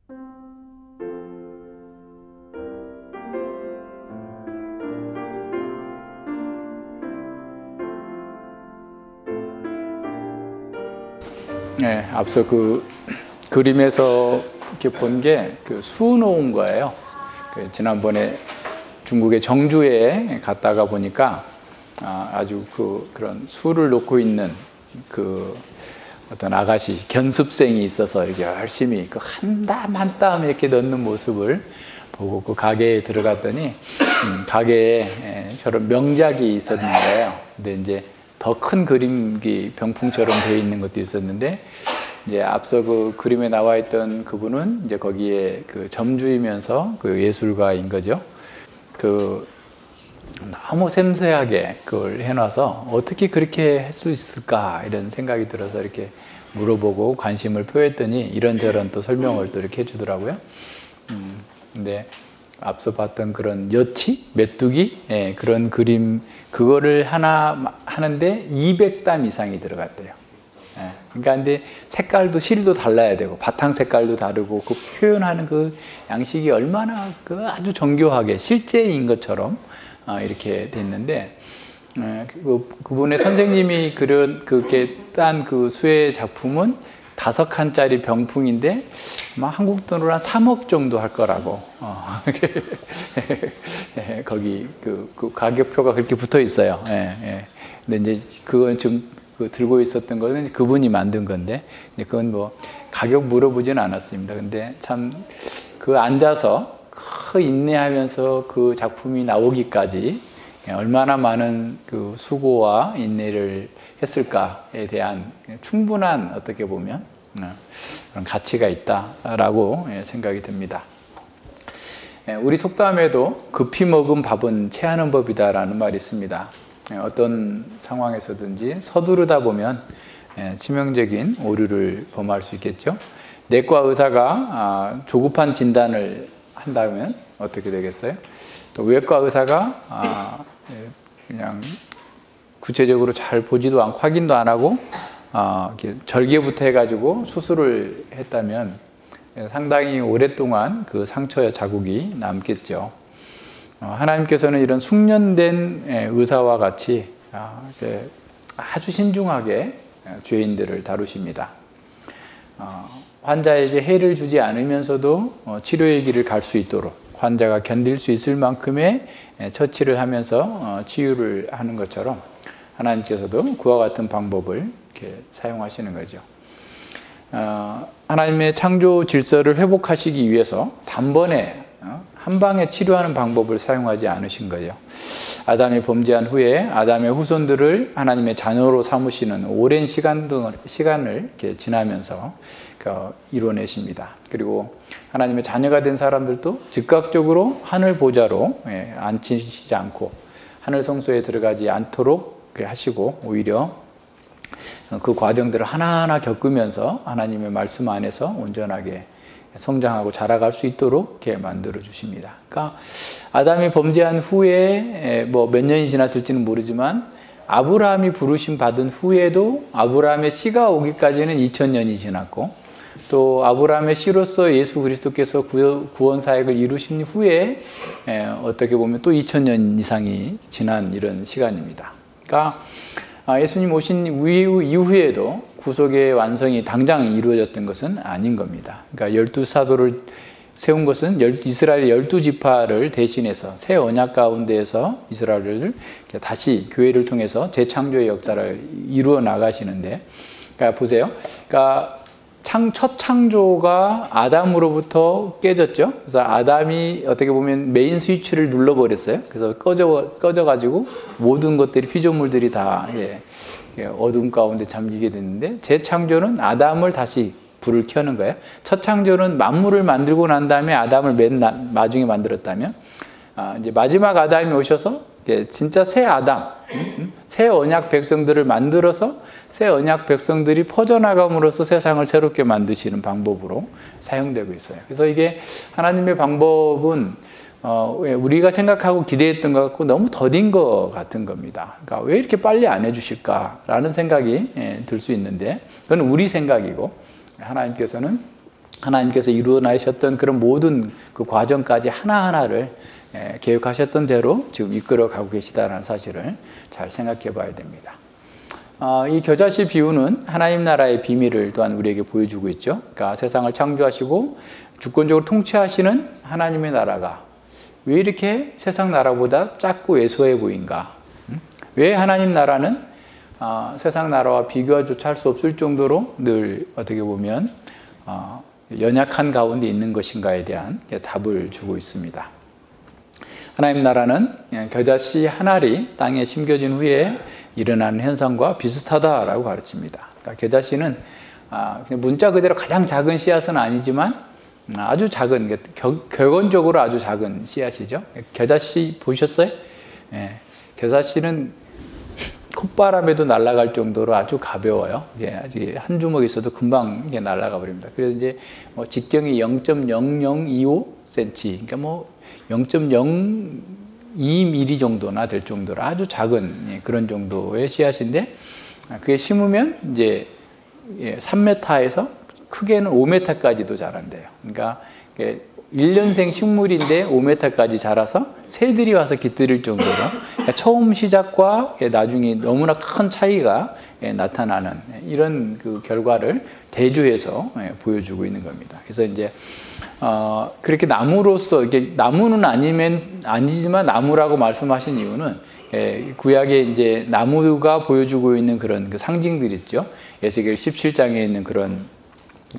네, 앞서 그 그림에서 이렇게 본 게 그 수 놓은 거예요. 지난번에 중국의 정주에 갔다가 보니까 아주 그런 수를 놓고 있는 그 어떤 아가씨 견습생이 있어서 이렇게 열심히 그 한 땀 한 땀 이렇게 넣는 모습을 보고 그 가게에 들어갔더니 가게에 저런 명작이 있었는데요. 근데 이제 더 큰 그림이 병풍처럼 되어 있는 것도 있었는데, 이제 앞서 그 그림에 나와 있던 그분은 이제 거기에 그 점주이면서 그 예술가인 거죠. 그 너무 섬세하게 그걸 해놔서 어떻게 그렇게 할 수 있을까 이런 생각이 들어서 이렇게 물어보고 관심을 표했더니 이런저런 또 설명을 또 이렇게 해주더라고요. 근데 앞서 봤던 그런 여치, 메뚜기, 예, 그런 그림 그거를 하나 하는데 200땀 이상이 들어갔대요. 예, 그러니까 근데 색깔도 실도 달라야 되고 바탕 색깔도 다르고 그 표현하는 그 양식이 얼마나 그 아주 정교하게 실제인 것처럼 이렇게 됐는데, 그분의 선생님이 그렇게 딴 그 수의 작품은 5칸짜리 병풍인데 아마 한국 돈으로 한 3억 정도 할 거라고 거기 그 가격표가 그렇게 붙어 있어요. 근데 이제 그건 좀 들고 있었던 거는 그분이 만든 건데, 그건 뭐 가격 물어보진 않았습니다. 근데 참 그 앉아서 인내하면서 그 작품이 나오기까지 얼마나 많은 그 수고와 인내를 했을까에 대한 충분한 어떻게 보면 그런 가치가 있다라고 생각이 듭니다. 우리 속담에도 급히 먹은 밥은 체하는 법이다라는 말이 있습니다. 어떤 상황에서든지 서두르다 보면 치명적인 오류를 범할 수 있겠죠. 내과 의사가 조급한 진단을 한다면 어떻게 되겠어요? 또 외과 의사가 그냥 구체적으로 잘 보지도 않고 확인도 안 하고 이렇게 절개부터 해가지고 수술을 했다면 상당히 오랫동안 그 상처 자국이 남겠죠. 하나님께서는 이런 숙련된 의사와 같이 아주 신중하게 죄인들을 다루십니다. 환자에게 해를 주지 않으면서도 치료의 길을 갈 수 있도록 환자가 견딜 수 있을 만큼의 처치를 하면서 치유를 하는 것처럼 하나님께서도 그와 같은 방법을 이렇게 사용하시는 거죠. 하나님의 창조 질서를 회복하시기 위해서 단번에 한 방에 치료하는 방법을 사용하지 않으신 거죠. 아담이 범죄한 후에 아담의 후손들을 하나님의 자녀로 삼으시는 오랜 시간을 이렇게 지나면서 이뤄내십니다. 그리고 하나님의 자녀가 된 사람들도 즉각적으로 하늘 보좌로 앉히시지 않고 하늘 성소에 들어가지 않도록 하시고, 오히려 그 과정들을 하나하나 겪으면서 하나님의 말씀 안에서 온전하게 성장하고 자라갈 수 있도록 이렇게 만들어 주십니다. 그러니까 아담이 범죄한 후에 뭐 몇 년이 지났을지는 모르지만 아브라함이 부르심 받은 후에도 아브라함의 씨가 오기까지는 2000년이 지났고, 또 아브라함의 씨로서 예수 그리스도께서 구원 사역을 이루신 후에 어떻게 보면 또 2000년 이상이 지난 이런 시간입니다. 그러니까 예수님 오신 이후에도 구속의 완성이 당장 이루어졌던 것은 아닌 겁니다. 그러니까 12사도를 세운 것은 이스라엘의 12지파를 대신해서 새 언약 가운데에서 이스라엘을 다시 교회를 통해서 재창조의 역사를 이루어 나가시는데, 그러니까 보세요. 그러니까 첫 창조가 아담으로부터 깨졌죠. 그래서 아담이 어떻게 보면 메인 스위치를 눌러버렸어요. 그래서 꺼져가지고 모든 것들이 피조물들이 다 어둠 가운데 잠기게 됐는데, 재창조는 아담을 다시 불을 켜는 거예요. 첫 창조는 만물을 만들고 난 다음에 아담을 맨 나중에 만들었다면, 이제 마지막 아담이 오셔서 진짜 새 아담, 새 언약 백성들을 만들어서 새 언약 백성들이 퍼져나감으로써 세상을 새롭게 만드시는 방법으로 사용되고 있어요. 그래서 이게 하나님의 방법은 우리가 생각하고 기대했던 것 같고 너무 더딘 것 같은 겁니다. 그러니까 왜 이렇게 빨리 안 해주실까라는 생각이 들 수 있는데, 그건 우리 생각이고, 하나님께서는 하나님께서 이루어나셨던 그런 모든 그 과정까지 하나하나를 계획하셨던 대로 지금 이끌어가고 계시다는 사실을 잘 생각해 봐야 됩니다. 이 겨자씨 비유는 하나님 나라의 비밀을 또한 우리에게 보여주고 있죠. 그러니까 세상을 창조하시고 주권적으로 통치하시는 하나님의 나라가 왜 이렇게 세상 나라보다 작고 왜소해 보인가? 왜 하나님 나라는 세상 나라와 비교조차 할 수 없을 정도로 늘 어떻게 보면 연약한 가운데 있는 것인가에 대한 답을 주고 있습니다. 하나님 나라는 겨자씨 한 알이 땅에 심겨진 후에 일어나는 현상과 비슷하다라고 가르칩니다. 그러니까 겨자씨는 문자 그대로 가장 작은 씨앗은 아니지만 아주 작은, 격언적으로 아주 작은 씨앗이죠. 겨자씨 보셨어요? 겨자씨는 콧바람에도 날아갈 정도로 아주 가벼워요. 아주 한 주먹 있어도 금방 날아가 버립니다. 그래서 이제 직경이 0.0025cm, 그러니까 0.02mm 정도나 될 정도로 아주 작은 그런 정도의 씨앗인데, 그게 심으면 이제 3m에서 크게는 5m까지도 자란대요. 그러니까 1년생 식물인데 5m까지 자라서 새들이 와서 깃들일 정도로 처음 시작과 나중에 너무나 큰 차이가 나타나는 이런 그 결과를 대조해서 보여주고 있는 겁니다. 그래서 이제 그렇게 나무로서 이게 나무는 아니지만 나무라고 말씀하신 이유는 구약에 이제 나무가 보여주고 있는 그런 그 상징들 있죠. 에스겔 17장에 있는 그런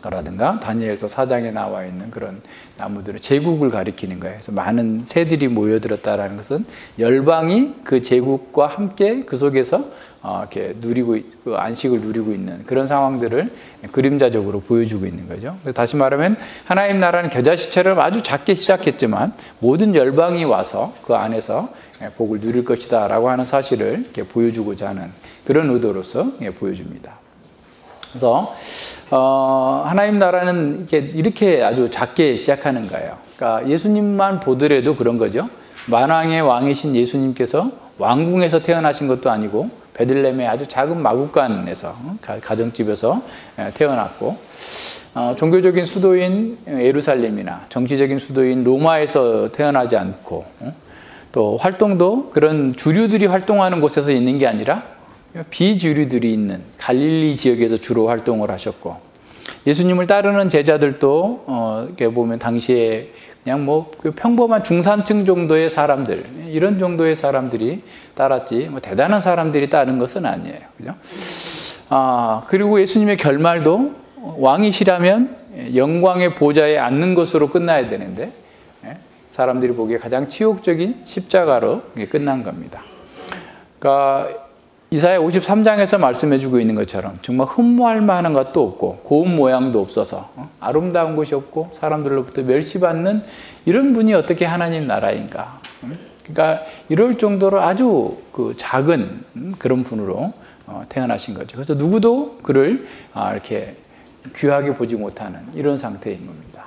라든가 다니엘서 4장에 나와 있는 그런 나무들은 제국을 가리키는 거예요. 그래서 많은 새들이 모여들었다라는 것은 열방이 그 제국과 함께 그 속에서 이렇게 안식을 누리고 있는 그런 상황들을 그림자적으로 보여주고 있는 거죠. 다시 말하면 하나님 나라는 겨자씨처럼 아주 작게 시작했지만 모든 열방이 와서 그 안에서 복을 누릴 것이다라고 하는 사실을 이렇게 보여주고자 하는 그런 의도로서 보여줍니다. 그래서 하나님 나라는 이렇게 아주 작게 시작하는 거예요. 그러니까 예수님만 보더라도 그런 거죠. 만왕의 왕이신 예수님께서 왕궁에서 태어나신 것도 아니고 베들레헴의 아주 작은 마구간에서 가정집에서 태어났고, 종교적인 수도인 예루살렘이나 정치적인 수도인 로마에서 태어나지 않고, 또 활동도 그런 주류들이 활동하는 곳에서 있는 게 아니라 비주류들이 있는 갈릴리 지역에서 주로 활동을 하셨고, 예수님을 따르는 제자들도 이렇게 보면 당시에 그냥 평범한 중산층 정도의 사람들, 이런 정도의 사람들이 따랐지 대단한 사람들이 따른 것은 아니에요. 그죠? 그리고 예수님의 결말도 왕이시라면 영광의 보좌에 앉는 것으로 끝나야 되는데 사람들이 보기에 가장 치욕적인 십자가로 끝난 겁니다. 그러니까 이사야 53장에서 말씀해주고 있는 것처럼 정말 흠모할 만한 것도 없고 고운 모양도 없어서 아름다운 것이 없고 사람들로부터 멸시받는 이런 분이 어떻게 하나님 나라인가. 그러니까 이럴 정도로 아주 작은 그런 분으로 태어나신 거죠. 그래서 누구도 그를 이렇게 귀하게 보지 못하는 이런 상태인 겁니다.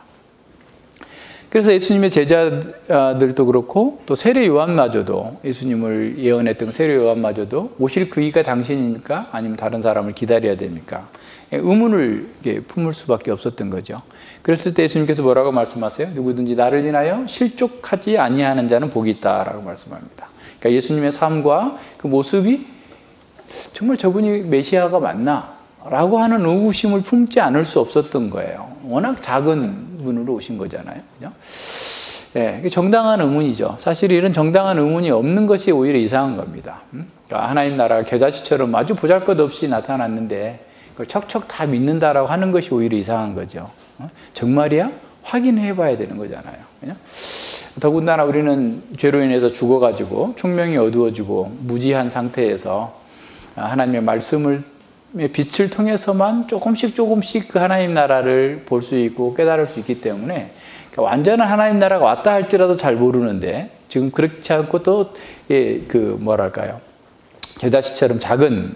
그래서 예수님의 제자들도 그렇고 또 세례 요한마저도, 예수님을 예언했던 세례 요한마저도 오실 그이가 당신입니까? 아니면 다른 사람을 기다려야 됩니까? 의문을 품을 수밖에 없었던 거죠. 그랬을 때 예수님께서 뭐라고 말씀하세요? 누구든지 나를 인하여 실족하지 아니하는 자는 복이 있다라고 말씀합니다. 그러니까 예수님의 삶과 그 모습이 정말 저분이 메시아가 맞나? 라고 하는 의구심을 품지 않을 수 없었던 거예요. 워낙 작은 분으로 오신 거잖아요. 그죠? 정당한 의문이죠. 사실 이런 정당한 의문이 없는 것이 오히려 이상한 겁니다. 그러니까 하나님 나라가 겨자씨처럼 아주 보잘것없이 나타났는데 그걸 척척 다 믿는다라고 하는 것이 오히려 이상한 거죠. 정말이야? 확인해 봐야 되는 거잖아요. 그죠? 더군다나 우리는 죄로 인해서 죽어가지고 총명이 어두워지고 무지한 상태에서 하나님의 말씀을 빛을 통해서만 조금씩 그 하나님 나라를 볼 수 있고 깨달을 수 있기 때문에 완전한 하나님 나라가 왔다 할지라도 잘 모르는데 지금 그렇지 않고 또 겨자씨처럼 작은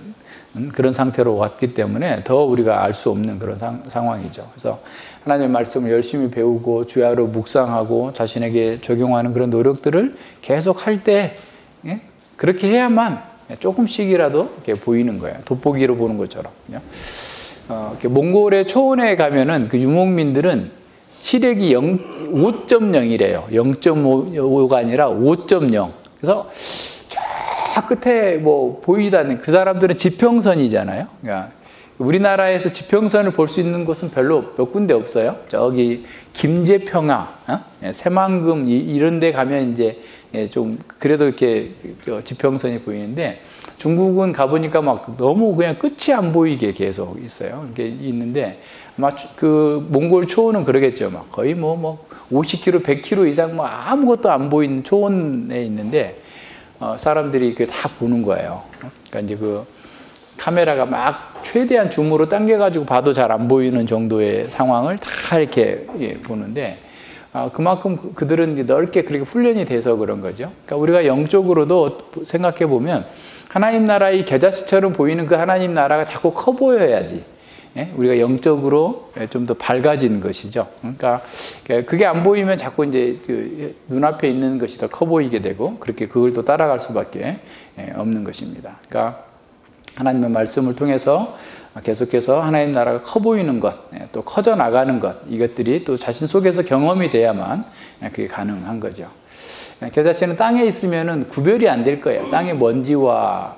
그런 상태로 왔기 때문에 더 우리가 알 수 없는 그런 상황이죠. 그래서 하나님의 말씀을 열심히 배우고 주야로 묵상하고 자신에게 적용하는 그런 노력들을 계속 할 때 그렇게 해야만 조금씩이라도 이렇게 보이는 거예요. 돋보기로 보는 것처럼. 이렇게 몽골의 초원에 가면은 그 유목민들은 시력이 5.0이래요. 0.5가 아니라 5.0. 그래서 저 끝에 뭐 보이지 않는 그 사람들은 지평선이잖아요. 그러니까 우리나라에서 지평선을 볼 수 있는 곳은 별로 몇 군데 없어요. 저기 김제평화, 새만금 이런 데 가면 이제 좀 그래도 이렇게 지평선이 보이는데 중국은 가보니까 막 너무 그냥 끝이 안 보이게 계속 있어요. 이게 있는데 아마 그 몽골 초원은 그러겠죠. 막 거의 뭐 50km, 100km 이상 뭐 아무것도 안 보이는 초원에 있는데 사람들이 그 다 보는 거예요. 그러니까 이제 그 카메라가 막 최대한 줌으로 당겨가지고 봐도 잘 안 보이는 정도의 상황을 다 이렇게 보는데 그만큼 그들은 이제 넓게 그렇게 훈련이 돼서 그런 거죠. 그러니까 우리가 영적으로도 생각해 보면 하나님 나라의 겨자씨처럼 보이는 그 하나님 나라가 자꾸 커 보여야지 우리가 영적으로 좀 더 밝아진 것이죠. 그러니까 그게 안 보이면 자꾸 이제 그 눈앞에 있는 것이 더 커 보이게 되고 그렇게 그걸 또 따라갈 수밖에 없는 것입니다. 그러니까 하나님의 말씀을 통해서 계속해서 하나님 나라가 커 보이는 것, 또 커져 나가는 것, 이것들이 또 자신 속에서 경험이 돼야만 그게 가능한 거죠. 겨자씨는 땅에 있으면은 구별이 안 될 거예요. 땅의 먼지와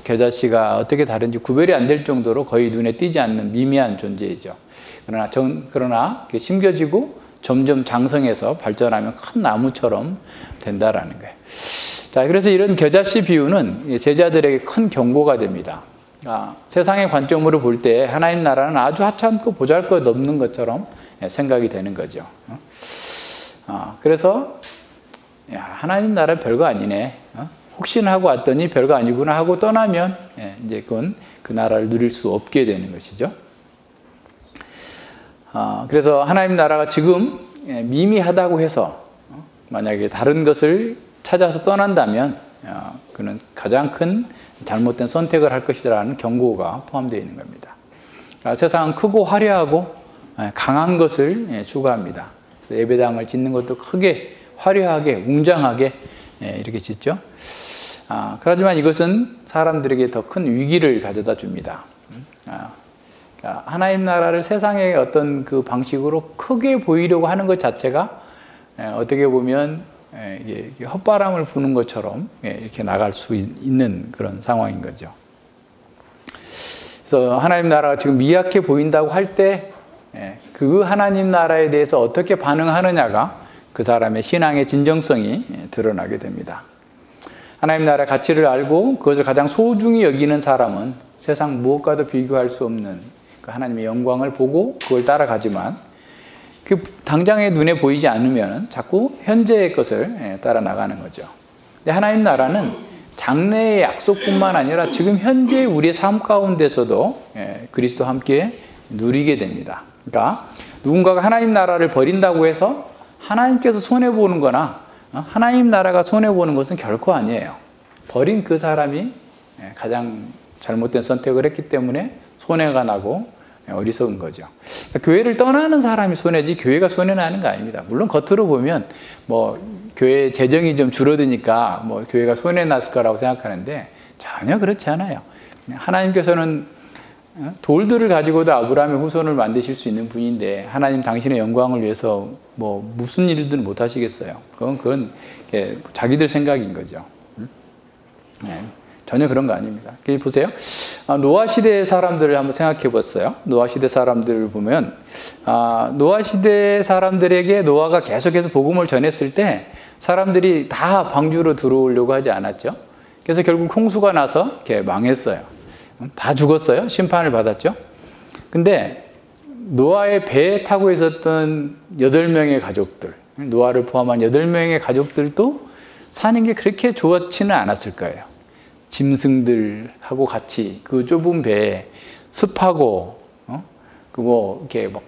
겨자씨가 어떻게 다른지 구별이 안 될 정도로 거의 눈에 띄지 않는 미미한 존재이죠. 그러나 심겨지고 점점 장성해서 발전하면 큰 나무처럼 된다라는 거예요. 자, 그래서 이런 겨자씨 비유는 제자들에게 큰 경고가 됩니다. 세상의 관점으로 볼 때 하나님 나라는 아주 하찮고 보잘것없는 것처럼 생각이 되는 거죠. 그래서 하나님 나라는 별거 아니네. 혹시나 하고 왔더니 별거 아니구나 하고 떠나면 이제 그건 그 나라를 누릴 수 없게 되는 것이죠. 그래서 하나님 나라가 지금 미미하다고 해서 만약에 다른 것을 찾아서 떠난다면 그는 가장 큰 잘못된 선택을 할 것이라는 경고가 포함되어 있는 겁니다. 세상은 크고 화려하고 강한 것을 추구합니다. 그래서 예배당을 짓는 것도 크게 화려하게 웅장하게 이렇게 짓죠. 그렇지만 이것은 사람들에게 더 큰 위기를 가져다 줍니다. 하나님 나라를 세상의 어떤 그 방식으로 크게 보이려고 하는 것 자체가 어떻게 보면 헛바람을 부는 것처럼 이렇게 나갈 수 있는 그런 상황인 거죠. 그래서 하나님 나라가 지금 미약해 보인다고 할 때 그 하나님 나라에 대해서 어떻게 반응하느냐가 그 사람의 신앙의 진정성이 드러나게 됩니다. 하나님 나라의 가치를 알고 그것을 가장 소중히 여기는 사람은 세상 무엇과도 비교할 수 없는 그 하나님의 영광을 보고 그걸 따라가지만 그 당장의 눈에 보이지 않으면 자꾸 현재의 것을 따라 나가는 거죠. 근데 하나님 나라는 장래의 약속뿐만 아니라 지금 현재 우리의 삶 가운데서도 그리스도와 함께 누리게 됩니다. 그러니까 누군가가 하나님 나라를 버린다고 해서 하나님께서 손해보는 거나 하나님 나라가 손해보는 것은 결코 아니에요. 버린 그 사람이 가장 잘못된 선택을 했기 때문에 손해가 나고 어리석은 거죠. 그러니까 교회를 떠나는 사람이 손해지 교회가 손해나는 거 아닙니다. 물론 겉으로 보면 뭐 교회 재정이 좀 줄어드니까 뭐 교회가 손해났을 거라고 생각하는데 전혀 그렇지 않아요. 하나님께서는 돌들을 가지고도 아브라함의 후손을 만드실 수 있는 분인데 하나님 당신의 영광을 위해서 뭐 무슨 일들은 못 하시겠어요. 그건 자기들 생각인 거죠. 전혀 그런 거 아닙니다. 보세요. 노아 시대의 사람들을 한번 생각해 봤어요. 노아 시대 사람들을 보면 노아 시대 사람들에게 노아가 계속해서 복음을 전했을 때 사람들이 다 방주로 들어오려고 하지 않았죠. 그래서 결국 홍수가 나서 이렇게 망했어요. 다 죽었어요. 심판을 받았죠. 근데 노아의 배에 타고 있었던 8명의 가족들, 노아를 포함한 8명의 가족들도 사는 게 그렇게 좋지는 않았을 거예요. 짐승들하고 같이 그 좁은 배에 습하고, 이렇게 막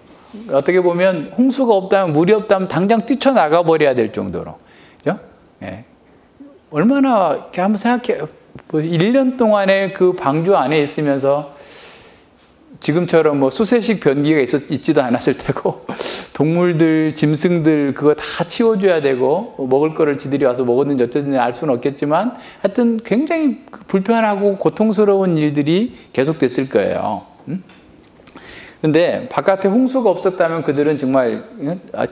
어떻게 보면 홍수가 없다면, 물이 없다면 당장 뛰쳐나가 버려야 될 정도로. 그죠? 예. 얼마나, 이렇게 한번 생각해, 1년 동안에 그 방주 안에 있으면서 지금처럼 뭐 수세식 변기가 있지도 않았을 테고, 동물들, 짐승들, 그거 다 치워줘야 되고, 먹을 거를 지들이 와서 먹었는지 어쩌는지 알 수는 없겠지만, 하여튼 굉장히 불편하고 고통스러운 일들이 계속됐을 거예요. 근데 바깥에 홍수가 없었다면 그들은 정말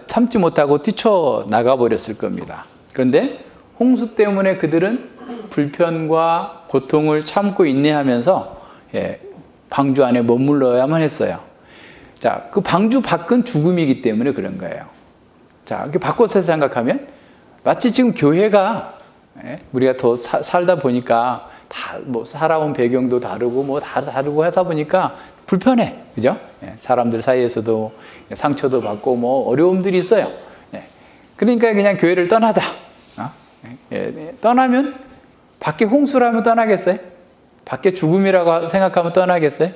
참지 못하고 뛰쳐나가 버렸을 겁니다. 그런데 홍수 때문에 그들은 불편과 고통을 참고 인내하면서 방주 안에 머물러야만 했어요. 자, 그 방주 밖은 죽음이기 때문에 그런 거예요. 자, 이렇게 바꿔서 생각하면 마치 지금 교회가 우리가 더 살다 보니까 다 뭐 살아온 배경도 다르고 뭐 다 다르고 하다 보니까 불편해, 그죠? 사람들 사이에서도 상처도 받고 뭐 어려움들이 있어요. 그러니까 그냥 교회를 떠나다. 떠나면 밖에 홍수라면 떠나겠어요? 밖에 죽음이라고 생각하면 떠나겠어요?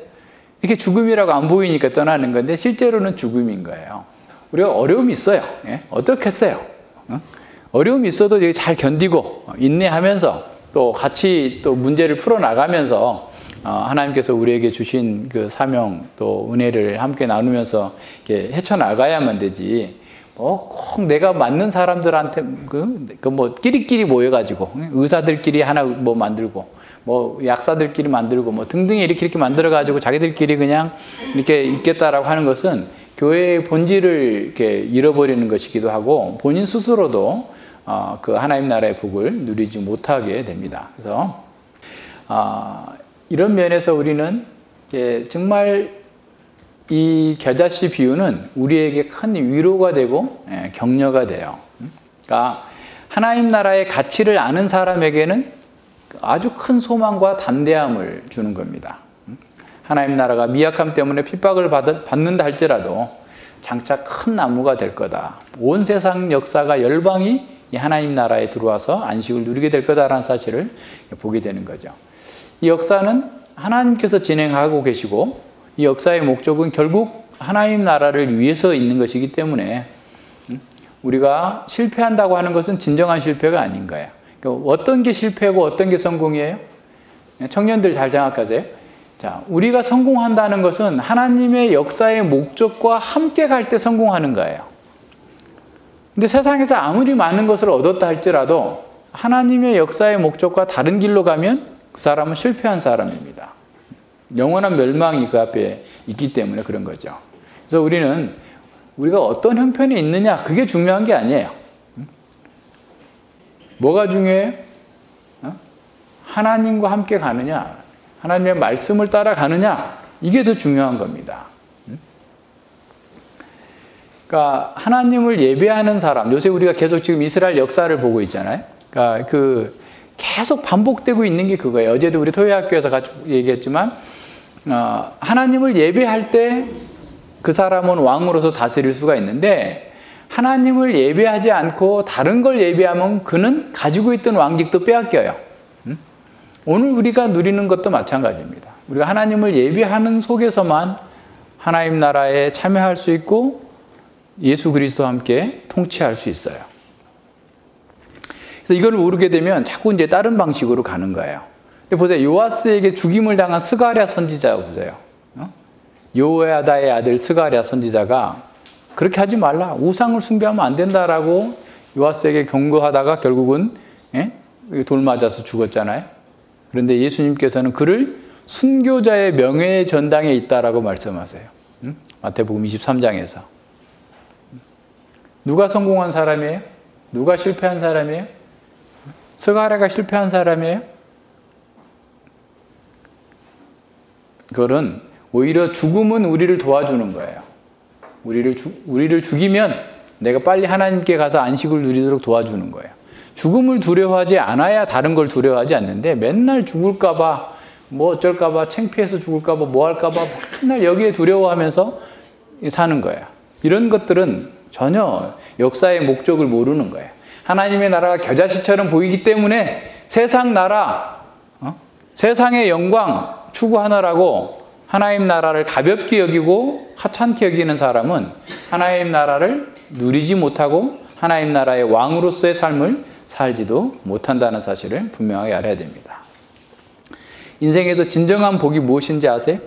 이렇게 죽음이라고 안 보이니까 떠나는 건데 실제로는 죽음인 거예요. 우리가 어려움이 있어요. 어떻겠어요? 어려움이 있어도 잘 견디고 인내하면서 또 같이 또 문제를 풀어나가면서 하나님께서 우리에게 주신 그 사명 또 은혜를 함께 나누면서 이렇게 헤쳐나가야만 되지. 꼭 내가 맞는 사람들한테 뭐 끼리끼리 모여가지고 의사들끼리 하나 뭐 만들고 뭐 약사들끼리 만들고 뭐 등등 이렇게 만들어가지고 자기들끼리 그냥 이렇게 있겠다라고 하는 것은 교회의 본질을 이렇게 잃어버리는 것이기도 하고 본인 스스로도 그 하나님 나라의 복을 누리지 못하게 됩니다. 그래서 이런 면에서 우리는 정말 이 겨자씨 비유는 우리에게 큰 위로가 되고 격려가 돼요. 그러니까 하나님 나라의 가치를 아는 사람에게는 아주 큰 소망과 담대함을 주는 겁니다. 하나님 나라가 미약함 때문에 핍박을 받는다 할지라도 장차 큰 나무가 될 거다. 온 세상 역사가 열방이 이 하나님 나라에 들어와서 안식을 누리게 될 거다라는 사실을 보게 되는 거죠. 이 역사는 하나님께서 진행하고 계시고 이 역사의 목적은 결국 하나님 나라를 위해서 있는 것이기 때문에 우리가 실패한다고 하는 것은 진정한 실패가 아닌 거예요. 그러니까 어떤 게 실패고 어떤 게 성공이에요? 청년들 잘 생각하세요. 자, 우리가 성공한다는 것은 하나님의 역사의 목적과 함께 갈 때 성공하는 거예요. 근데 세상에서 아무리 많은 것을 얻었다 할지라도 하나님의 역사의 목적과 다른 길로 가면 그 사람은 실패한 사람입니다. 영원한 멸망이 그 앞에 있기 때문에 그런 거죠. 그래서 우리가 어떤 형편에 있느냐 그게 중요한 게 아니에요. 뭐가 중요해요? 하나님과 함께 가느냐 하나님의 말씀을 따라가느냐 이게 더 중요한 겁니다. 그러니까 하나님을 예배하는 사람, 요새 우리가 계속 지금 이스라엘 역사를 보고 있잖아요. 그러니까 계속 반복되고 있는 게 그거예요. 어제도 우리 토요학교에서 같이 얘기했지만 하나님을 예배할 때 그 사람은 왕으로서 다스릴 수가 있는데 하나님을 예배하지 않고 다른 걸 예배하면 그는 가지고 있던 왕직도 빼앗겨요. 오늘 우리가 누리는 것도 마찬가지입니다. 우리가 하나님을 예배하는 속에서만 하나님 나라에 참여할 수 있고 예수 그리스도와 함께 통치할 수 있어요. 그래서 이걸 모르게 되면 자꾸 이제 다른 방식으로 가는 거예요. 근데 보세요. 요아스에게 죽임을 당한 스가랴 선지자 보세요. 요야다의 아들 스가랴 선지자가 그렇게 하지 말라. 우상을 숭배하면 안 된다라고 요아스에게 경고하다가 결국은 돌 맞아서 죽었잖아요. 그런데 예수님께서는 그를 순교자의 명예의 전당에 있다라고 말씀하세요. 마태복음 23장에서. 누가 성공한 사람이에요? 누가 실패한 사람이에요? 스가랴가 실패한 사람이에요? 그거는 오히려 죽음은 우리를 도와주는 거예요. 우리를 죽이면 내가 빨리 하나님께 가서 안식을 누리도록 도와주는 거예요. 죽음을 두려워하지 않아야 다른 걸 두려워하지 않는데 맨날 죽을까 봐, 뭐 어쩔까 봐, 창피해서 죽을까 봐, 뭐 할까 봐 맨날 여기에 두려워하면서 사는 거예요. 이런 것들은 전혀 역사의 목적을 모르는 거예요. 하나님의 나라가 겨자씨처럼 보이기 때문에 세상 나라, 세상의 영광 추구하느라고 하나님 나라를 가볍게 여기고 하찮게 여기는 사람은 하나님 나라를 누리지 못하고 하나님 나라의 왕으로서의 삶을 살지도 못한다는 사실을 분명하게 알아야 됩니다. 인생에서 진정한 복이 무엇인지 아세요?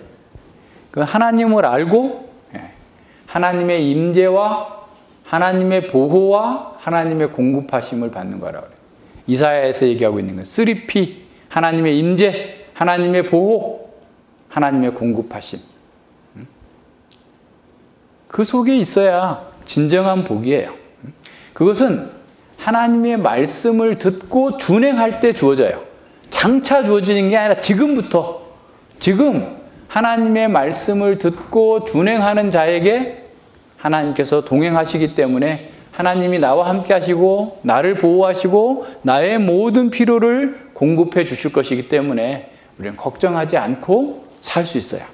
그 하나님을 알고 하나님의 임재와 하나님의 보호와 하나님의 공급하심을 받는 거라고 그래요. 이사야에서 얘기하고 있는 거예요. 3P, 하나님의 임재, 하나님의 보호, 하나님의 공급하심. 그 속에 있어야 진정한 복이에요. 그것은 하나님의 말씀을 듣고 준행할 때 주어져요. 장차 주어지는 게 아니라 지금부터, 지금 하나님의 말씀을 듣고 준행하는 자에게 하나님께서 동행하시기 때문에 하나님이 나와 함께 하시고 나를 보호하시고 나의 모든 필요를 공급해 주실 것이기 때문에 우리는 걱정하지 않고 살 수 있어요.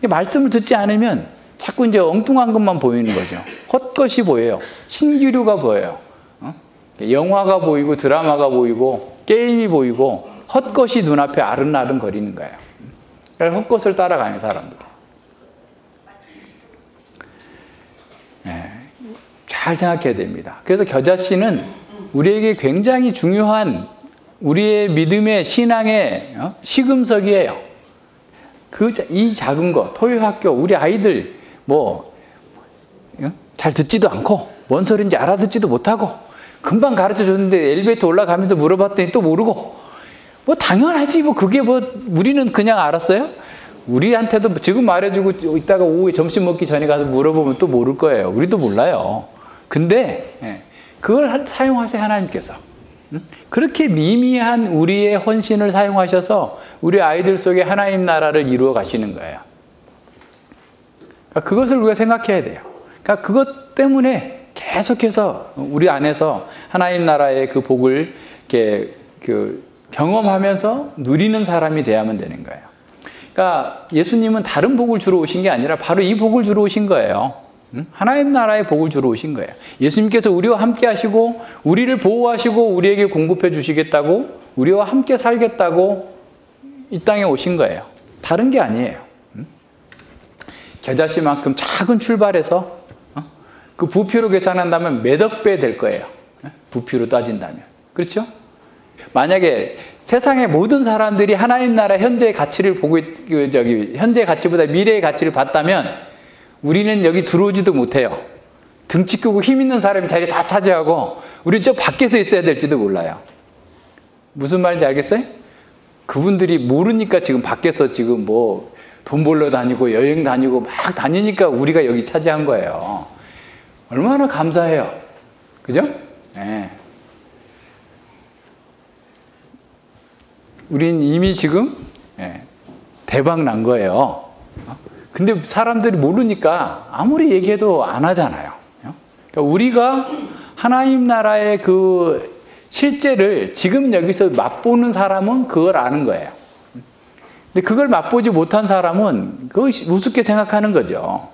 말씀을 듣지 않으면 자꾸 이제 엉뚱한 것만 보이는 거죠. 헛것이 보여요. 신기류가 보여요. 영화가 보이고 드라마가 보이고 게임이 보이고 헛것이 눈앞에 아른아른 거리는 거예요. 그러니까 헛것을 따라가는 사람들. 네, 잘 생각해야 됩니다. 그래서 겨자씨는 우리에게 굉장히 중요한 우리의 믿음의 신앙의 시금석이에요. 이 작은 거, 토요학교, 우리 아이들 잘 듣지도 않고 뭔 소리인지 알아듣지도 못하고 금방 가르쳐 줬는데 엘리베이터 올라가면서 물어봤더니 또 모르고 당연하지 그게 우리는 그냥 알았어요? 우리한테도 지금 말해주고 이따가 오후에 점심 먹기 전에 가서 물어보면 또 모를 거예요. 우리도 몰라요. 근데 그걸 사용하세요. 하나님께서. 그렇게 미미한 우리의 헌신을 사용하셔서 우리 아이들 속에 하나님 나라를 이루어 가시는 거예요. 그러니까 그것을 우리가 생각해야 돼요. 그러니까 그것 때문에 계속해서 우리 안에서 하나님 나라의 그 복을 이렇게 경험하면서 누리는 사람이 돼야만 되는 거예요. 그러니까 예수님은 다른 복을 주러 오신 게 아니라 바로 이 복을 주러 오신 거예요. 하나님 나라의 복을 주러 오신 거예요. 예수님께서 우리와 함께 하시고 우리를 보호하시고 우리에게 공급해 주시겠다고 우리와 함께 살겠다고 이 땅에 오신 거예요. 다른 게 아니에요. 겨자씨만큼 작은 출발에서 그 부피로 계산한다면 몇억 배 될 거예요. 부피로 따진다면. 그렇죠? 만약에 세상의 모든 사람들이 하나님 나라 현재의 가치를 보고 현재의 가치보다 미래의 가치를 봤다면 우리는 여기 들어오지도 못해요. 등치 크고 힘 있는 사람이 자리 다 차지하고 우리는 저 밖에서 있어야 될지도 몰라요. 무슨 말인지 알겠어요? 그분들이 모르니까 지금 밖에서 지금 돈 벌러 다니고 여행 다니고 막 다니니까 우리가 여기 차지한 거예요. 얼마나 감사해요. 그죠? 네. 우린 이미 지금 대박 난 거예요. 근데 사람들이 모르니까 아무리 얘기해도 안 하잖아요. 그러니까 우리가 하나님 나라의 그 실제를 지금 여기서 맛보는 사람은 그걸 아는 거예요. 근데 그걸 맛보지 못한 사람은 그걸 우습게 생각하는 거죠.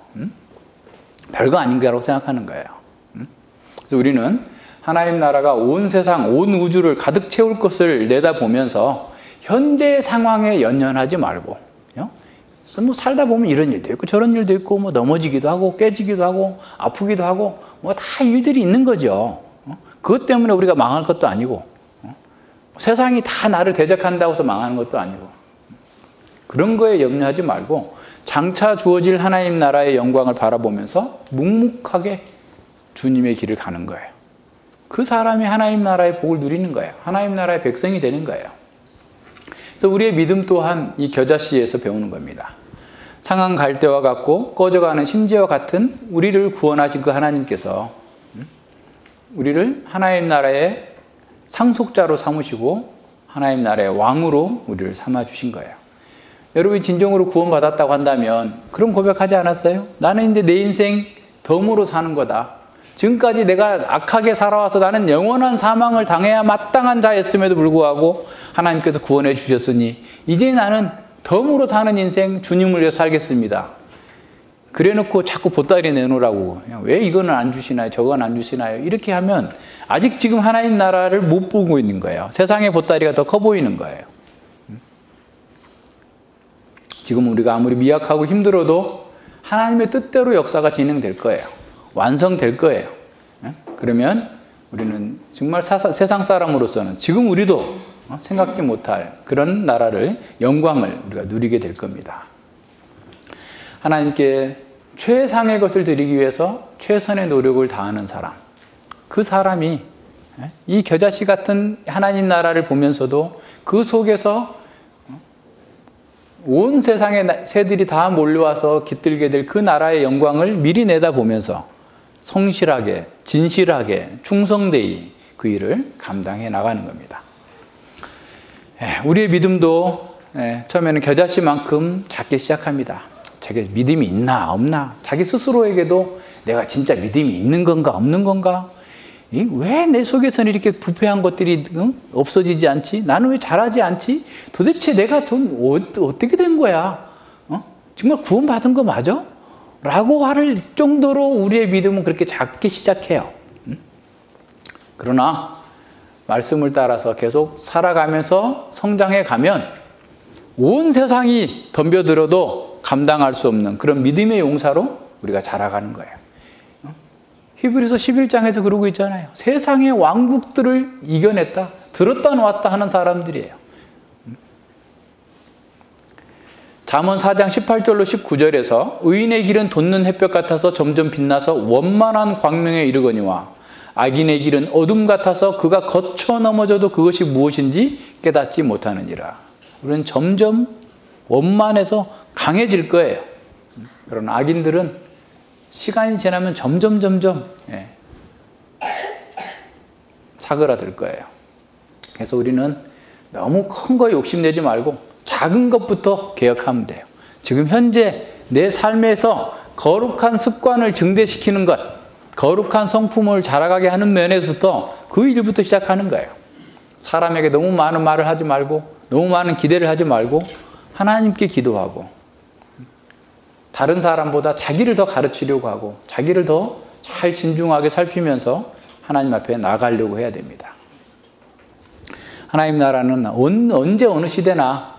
별거 아닌 거라고 생각하는 거예요. 그래서 우리는 하나님 나라가 온 세상, 온 우주를 가득 채울 것을 내다보면서 현재 상황에 연연하지 말고 살다 보면 이런 일도 있고 저런 일도 있고 넘어지기도 하고 깨지기도 하고 아프기도 하고 다 일들이 있는 거죠. 그것 때문에 우리가 망할 것도 아니고 세상이 다 나를 대적한다고 해서 망하는 것도 아니고 그런 거에 염려하지 말고 장차 주어질 하나님 나라의 영광을 바라보면서 묵묵하게 주님의 길을 가는 거예요. 그 사람이 하나님 나라의 복을 누리는 거예요. 하나님 나라의 백성이 되는 거예요. 그래서 우리의 믿음 또한 이 겨자씨에서 배우는 겁니다. 상한 갈대와 같고 꺼져가는 심지와 같은 우리를 구원하신 그 하나님께서 우리를 하나님 나라의 상속자로 삼으시고 하나님 나라의 왕으로 우리를 삼아주신 거예요. 여러분이 진정으로 구원받았다고 한다면 그런 고백하지 않았어요? 나는 이제 내 인생 덤으로 사는 거다. 지금까지 내가 악하게 살아와서 나는 영원한 사망을 당해야 마땅한 자였음에도 불구하고 하나님께서 구원해 주셨으니 이제 나는 덤으로 사는 인생 주님을 위해 살겠습니다. 그래놓고 자꾸 보따리 내놓으라고 왜 이거는 안 주시나요? 저건 안 주시나요? 이렇게 하면 아직 지금 하나님 나라를 못 보고 있는 거예요. 세상의 보따리가 더 커 보이는 거예요. 지금 우리가 아무리 미약하고 힘들어도 하나님의 뜻대로 역사가 진행될 거예요. 완성될 거예요. 그러면 우리는 정말 세상 사람으로서는 지금 우리도 생각지 못할 그런 나라를, 영광을 우리가 누리게 될 겁니다. 하나님께 최상의 것을 드리기 위해서 최선의 노력을 다하는 사람, 그 사람이 이 겨자씨 같은 하나님 나라를 보면서도 그 속에서 온 세상의 새들이 다 몰려와서 깃들게 될 그 나라의 영광을 미리 내다보면서 성실하게, 진실하게, 충성되이 그 일을 감당해 나가는 겁니다. 우리의 믿음도 처음에는 겨자씨만큼 작게 시작합니다. 자기 믿음이 있나 없나, 자기 스스로에게도 내가 진짜 믿음이 있는 건가 없는 건가, 왜 내 속에서는 이렇게 부패한 것들이 없어지지 않지? 나는 왜 잘하지 않지? 도대체 내가 어떻게 된 거야? 정말 구원받은 거 맞아? 라고 할 정도로 우리의 믿음은 그렇게 작게 시작해요. 그러나 말씀을 따라서 계속 살아가면서 성장해 가면 온 세상이 덤벼들어도 감당할 수 없는 그런 믿음의 용사로 우리가 자라가는 거예요. 히브리서 11장에서 그러고 있잖아요. 세상의 왕국들을 이겨냈다, 들었다 놓았다 하는 사람들이에요. 잠언 4장 18절로 19절에서 의인의 길은 돋는 햇볕 같아서 점점 빛나서 원만한 광명에 이르거니와 악인의 길은 어둠 같아서 그가 거쳐 넘어져도 그것이 무엇인지 깨닫지 못하느니라. 우리는 점점 원만해서 강해질 거예요. 그러나 악인들은 시간이 지나면 점점 사그라들 거예요. 그래서 우리는 너무 큰 거 욕심내지 말고 작은 것부터 개혁하면 돼요. 지금 현재 내 삶에서 거룩한 습관을 증대시키는 것, 거룩한 성품을 자라가게 하는 면에서부터 그 일부터 시작하는 거예요. 사람에게 너무 많은 말을 하지 말고, 너무 많은 기대를 하지 말고 하나님께 기도하고, 다른 사람보다 자기를 더 가르치려고 하고 자기를 더 잘 진중하게 살피면서 하나님 앞에 나가려고 해야 됩니다. 하나님 나라는 언제 어느 시대나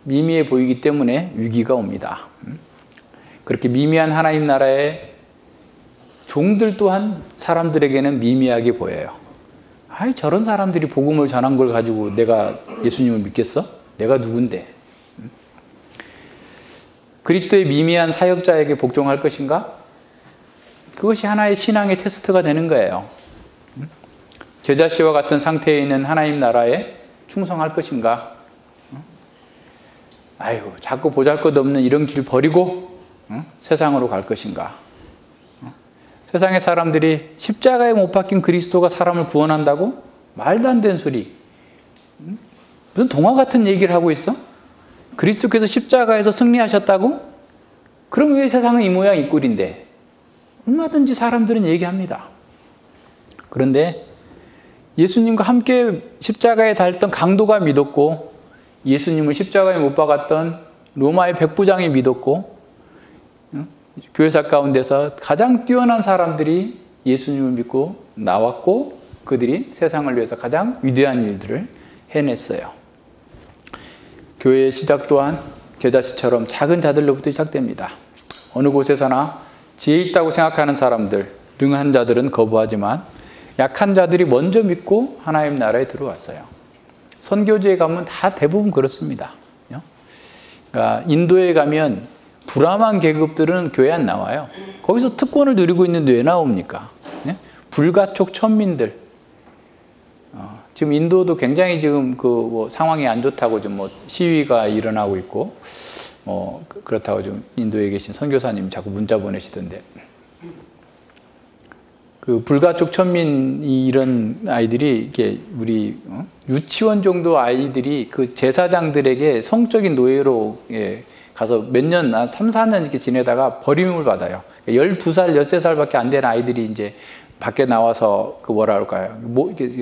미미해 보이기 때문에 위기가 옵니다. 그렇게 미미한 하나님 나라의 종들 또한 사람들에게는 미미하게 보여요. 아이, 저런 사람들이 복음을 전한 걸 가지고 내가 예수님을 믿겠어? 내가 누군데? 그리스도의 미미한 사역자에게 복종할 것인가? 그것이 하나의 신앙의 테스트가 되는 거예요. 겨자씨와 같은 상태에 있는 하나님 나라에 충성할 것인가? 아이고, 자꾸 보잘것없는 이런 길 버리고 세상으로 갈 것인가? 세상의 사람들이 십자가에 못 박힌 그리스도가 사람을 구원한다고? 말도 안 되는 소리. 무슨 동화 같은 얘기를 하고 있어? 그리스도께서 십자가에서 승리하셨다고? 그럼 왜 세상은 이 모양 이 꼴인데? 얼마든지 사람들은 얘기합니다. 그런데 예수님과 함께 십자가에 달렸던 강도가 믿었고, 예수님을 십자가에 못 박았던 로마의 백부장이 믿었고, 교회사 가운데서 가장 뛰어난 사람들이 예수님을 믿고 나왔고, 그들이 세상을 위해서 가장 위대한 일들을 해냈어요. 교회의 시작 또한 겨자씨처럼 작은 자들로부터 시작됩니다. 어느 곳에서나 지혜 있다고 생각하는 사람들, 능한 자들은 거부하지만 약한 자들이 먼저 믿고 하나님 나라에 들어왔어요. 선교지에 가면 다 대부분 그렇습니다. 그러니까 인도에 가면 불암한 계급들은 교회 안 나와요. 거기서 특권을 누리고 있는데 왜 나옵니까? 불가촉 천민들. 지금 인도도 굉장히 지금 상황이 안 좋다고 좀 시위가 일어나고 있고, 그렇다고 좀 인도에 계신 선교사님 자꾸 문자 보내시던데, 그 불가촉 천민 이런 아이들이 이게 우리 유치원 정도 아이들이 그 제사장들에게 성적인 노예로 가서 몇 년, 3, 4년 이렇게 지내다가 버림을 받아요. 12살, 13살밖에 안 되는 아이들이 이제 밖에 나와서 뭐라 할까요?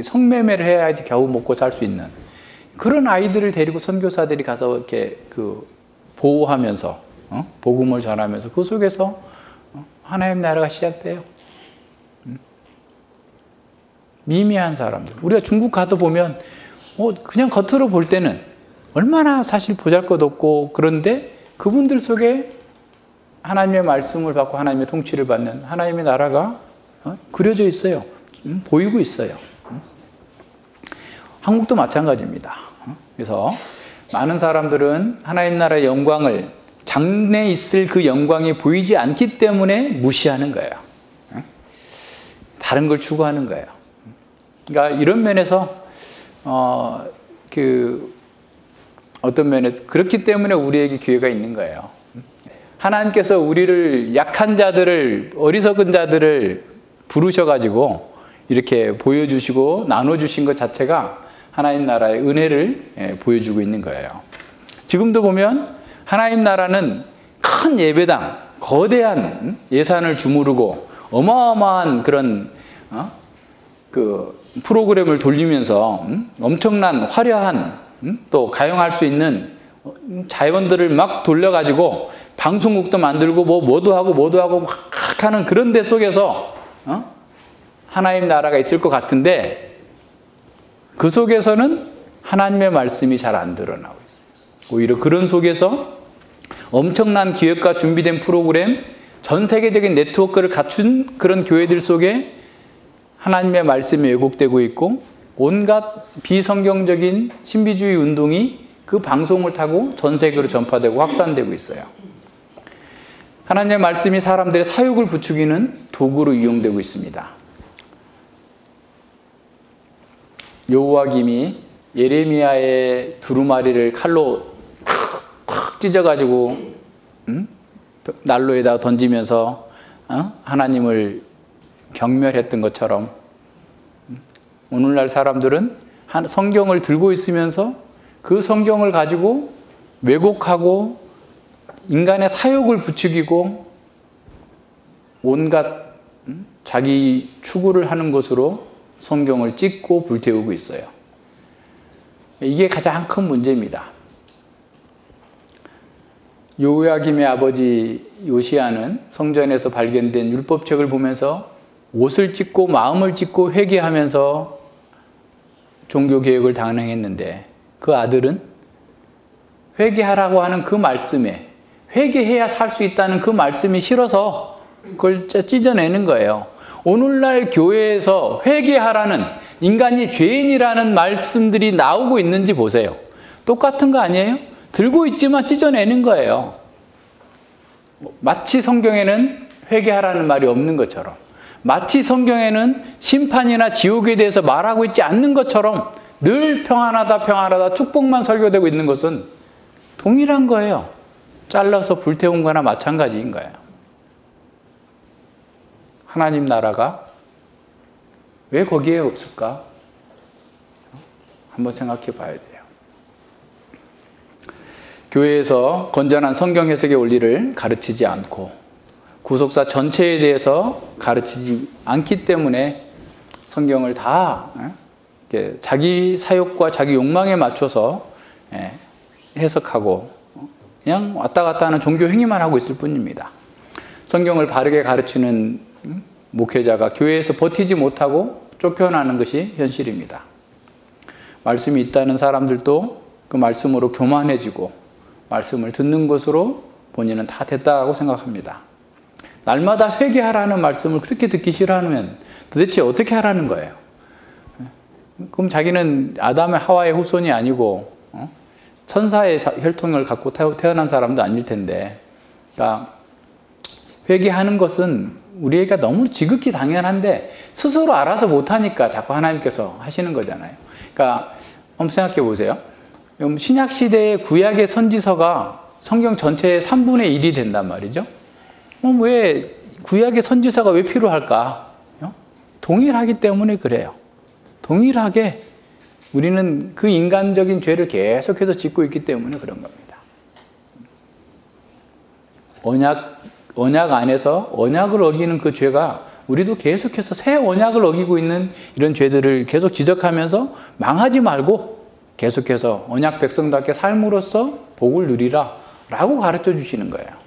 성매매를 해야지 겨우 먹고 살 수 있는 그런 아이들을 데리고 선교사들이 가서 이렇게 보호하면서 복음을 전하면서 그 속에서 하나님 나라가 시작돼요. 미미한 사람들. 우리가 중국 가도 보면 그냥 겉으로 볼 때는 얼마나 사실 보잘것없고, 그런데 그분들 속에 하나님의 말씀을 받고 하나님의 통치를 받는 하나님의 나라가 그려져 있어요. 보이고 있어요. 한국도 마찬가지입니다. 그래서 많은 사람들은 하나님 나라의 영광을, 장래 있을 그 영광이 보이지 않기 때문에 무시하는 거예요. 다른 걸 추구하는 거예요. 그러니까 이런 면에서 어떤 면에서 그렇기 때문에 우리에게 기회가 있는 거예요. 하나님께서 우리를 약한 자들을, 어리석은 자들을 부르셔가지고 이렇게 보여주시고 나눠주신 것 자체가 하나님 나라의 은혜를 보여주고 있는 거예요. 지금도 보면 하나님 나라는 큰 예배당, 거대한 예산을 주무르고 어마어마한 그런 그 프로그램을 돌리면서 엄청난 화려한 또 가용할 수 있는 자원들을 막 돌려가지고 방송국도 만들고 뭐도 하고 막 하는 그런 데 속에서 하나님 나라가 있을 것 같은데 그 속에서는 하나님의 말씀이 잘 안 드러나고 있어요. 오히려 그런 속에서 엄청난 기획과 준비된 프로그램, 전 세계적인 네트워크를 갖춘 그런 교회들 속에 하나님의 말씀이 왜곡되고 있고 온갖 비성경적인 신비주의 운동이 그 방송을 타고 전 세계로 전파되고 확산되고 있어요. 하나님의 말씀이 사람들의 사욕을 부추기는 도구로 이용되고 있습니다. 여호와김이 예레미야의 두루마리를 칼로 탁 찢어가지고 난로에다 던지면서 하나님을 경멸했던 것처럼 오늘날 사람들은 성경을 들고 있으면서 그 성경을 가지고 왜곡하고 인간의 사욕을 부추기고 온갖 자기 추구를 하는 것으로 성경을 찢고 불태우고 있어요. 이게 가장 큰 문제입니다. 요야김의 아버지 요시야는 성전에서 발견된 율법책을 보면서 옷을 찢고 마음을 찢고 회개하면서 종교개혁을 단행했는데 그 아들은 회개하라고 하는 그 말씀에 회개해야 살 수 있다는 그 말씀이 싫어서 그걸 찢어내는 거예요. 오늘날 교회에서 회개하라는 인간이 죄인이라는 말씀들이 나오고 있는지 보세요. 똑같은 거 아니에요? 들고 있지만 찢어내는 거예요. 마치 성경에는 회개하라는 말이 없는 것처럼, 마치 성경에는 심판이나 지옥에 대해서 말하고 있지 않는 것처럼 늘 평안하다 축복만 설교되고 있는 것은 동일한 거예요. 잘라서 불태운 거나 마찬가지인 거예요. 하나님 나라가 왜 거기에 없을까? 한번 생각해 봐야 돼요. 교회에서 건전한 성경 해석의 원리를 가르치지 않고 구속사 전체에 대해서 가르치지 않기 때문에 성경을 다 자기 사욕과 자기 욕망에 맞춰서 해석하고 그냥 왔다 갔다 하는 종교 행위만 하고 있을 뿐입니다. 성경을 바르게 가르치는 목회자가 교회에서 버티지 못하고 쫓겨나는 것이 현실입니다. 말씀이 있다는 사람들도 그 말씀으로 교만해지고 말씀을 듣는 것으로 본인은 다 됐다고 생각합니다. 날마다 회개하라는 말씀을 그렇게 듣기 싫어하면 도대체 어떻게 하라는 거예요? 그럼 자기는 아담의 하와의 후손이 아니고 천사의 혈통을 갖고 태어난 사람도 아닐 텐데, 그러니까 회개하는 것은 우리에게 너무 지극히 당연한데 스스로 알아서 못하니까 자꾸 하나님께서 하시는 거잖아요. 그러니까 한번 생각해 보세요. 신약 시대의 구약의 선지서가 성경 전체의 3분의 1이 된단 말이죠. 왜 구약의 선지서가 왜 필요할까? 동일하기 때문에 그래요. 동일하게 우리는 그 인간적인 죄를 계속해서 짓고 있기 때문에 그런 겁니다. 언약 안에서 언약을 어기는 그 죄가 우리도 계속해서 새 언약을 어기고 있는 이런 죄들을 계속 지적하면서 망하지 말고 계속해서 언약 백성답게 삶으로써 복을 누리라 라고 가르쳐 주시는 거예요.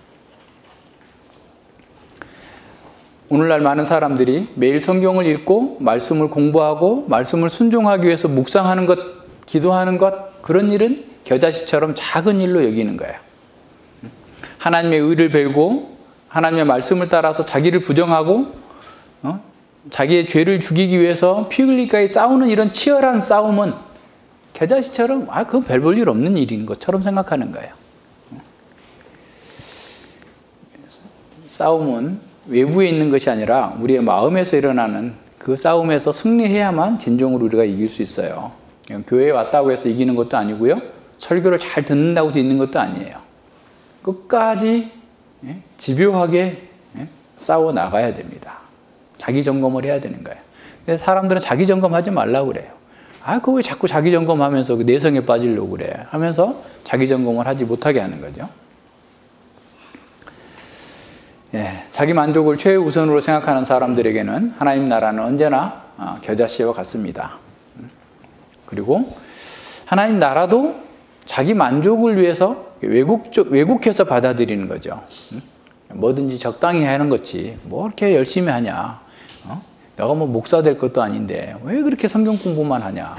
오늘날 많은 사람들이 매일 성경을 읽고 말씀을 공부하고 말씀을 순종하기 위해서 묵상하는 것, 기도하는 것, 그런 일은 겨자씨처럼 작은 일로 여기는 거예요. 하나님의 의를 배우고 하나님의 말씀을 따라서 자기를 부정하고 자기의 죄를 죽이기 위해서 피 흘리기까지 싸우는 이런 치열한 싸움은 겨자씨처럼 그건 별 볼 일 없는 일인 것처럼 생각하는 거예요. 싸움은 외부에 있는 것이 아니라 우리의 마음에서 일어나는 그 싸움에서 승리해야만 진정으로 우리가 이길 수 있어요. 교회에 왔다고 해서 이기는 것도 아니고요. 설교를 잘 듣는다고 있는 것도 아니에요. 끝까지 집요하게 싸워 나가야 됩니다. 자기 점검을 해야 되는 거예요. 근데 사람들은 자기 점검하지 말라고 그래요. 아, 그거 왜 자꾸 자기 점검하면서 그 내성에 빠지려고 그래 하면서 자기 점검을 하지 못하게 하는 거죠. 자기 만족을 최우선으로 생각하는 사람들에게는 하나님 나라는 언제나 겨자씨와 같습니다. 그리고 하나님 나라도 자기 만족을 위해서 왜곡해서 받아들이는 거죠. 뭐든지 적당히 하는 거지 뭐 이렇게 열심히 하냐, 내가 뭐 목사 될 것도 아닌데 왜 그렇게 성경 공부만 하냐,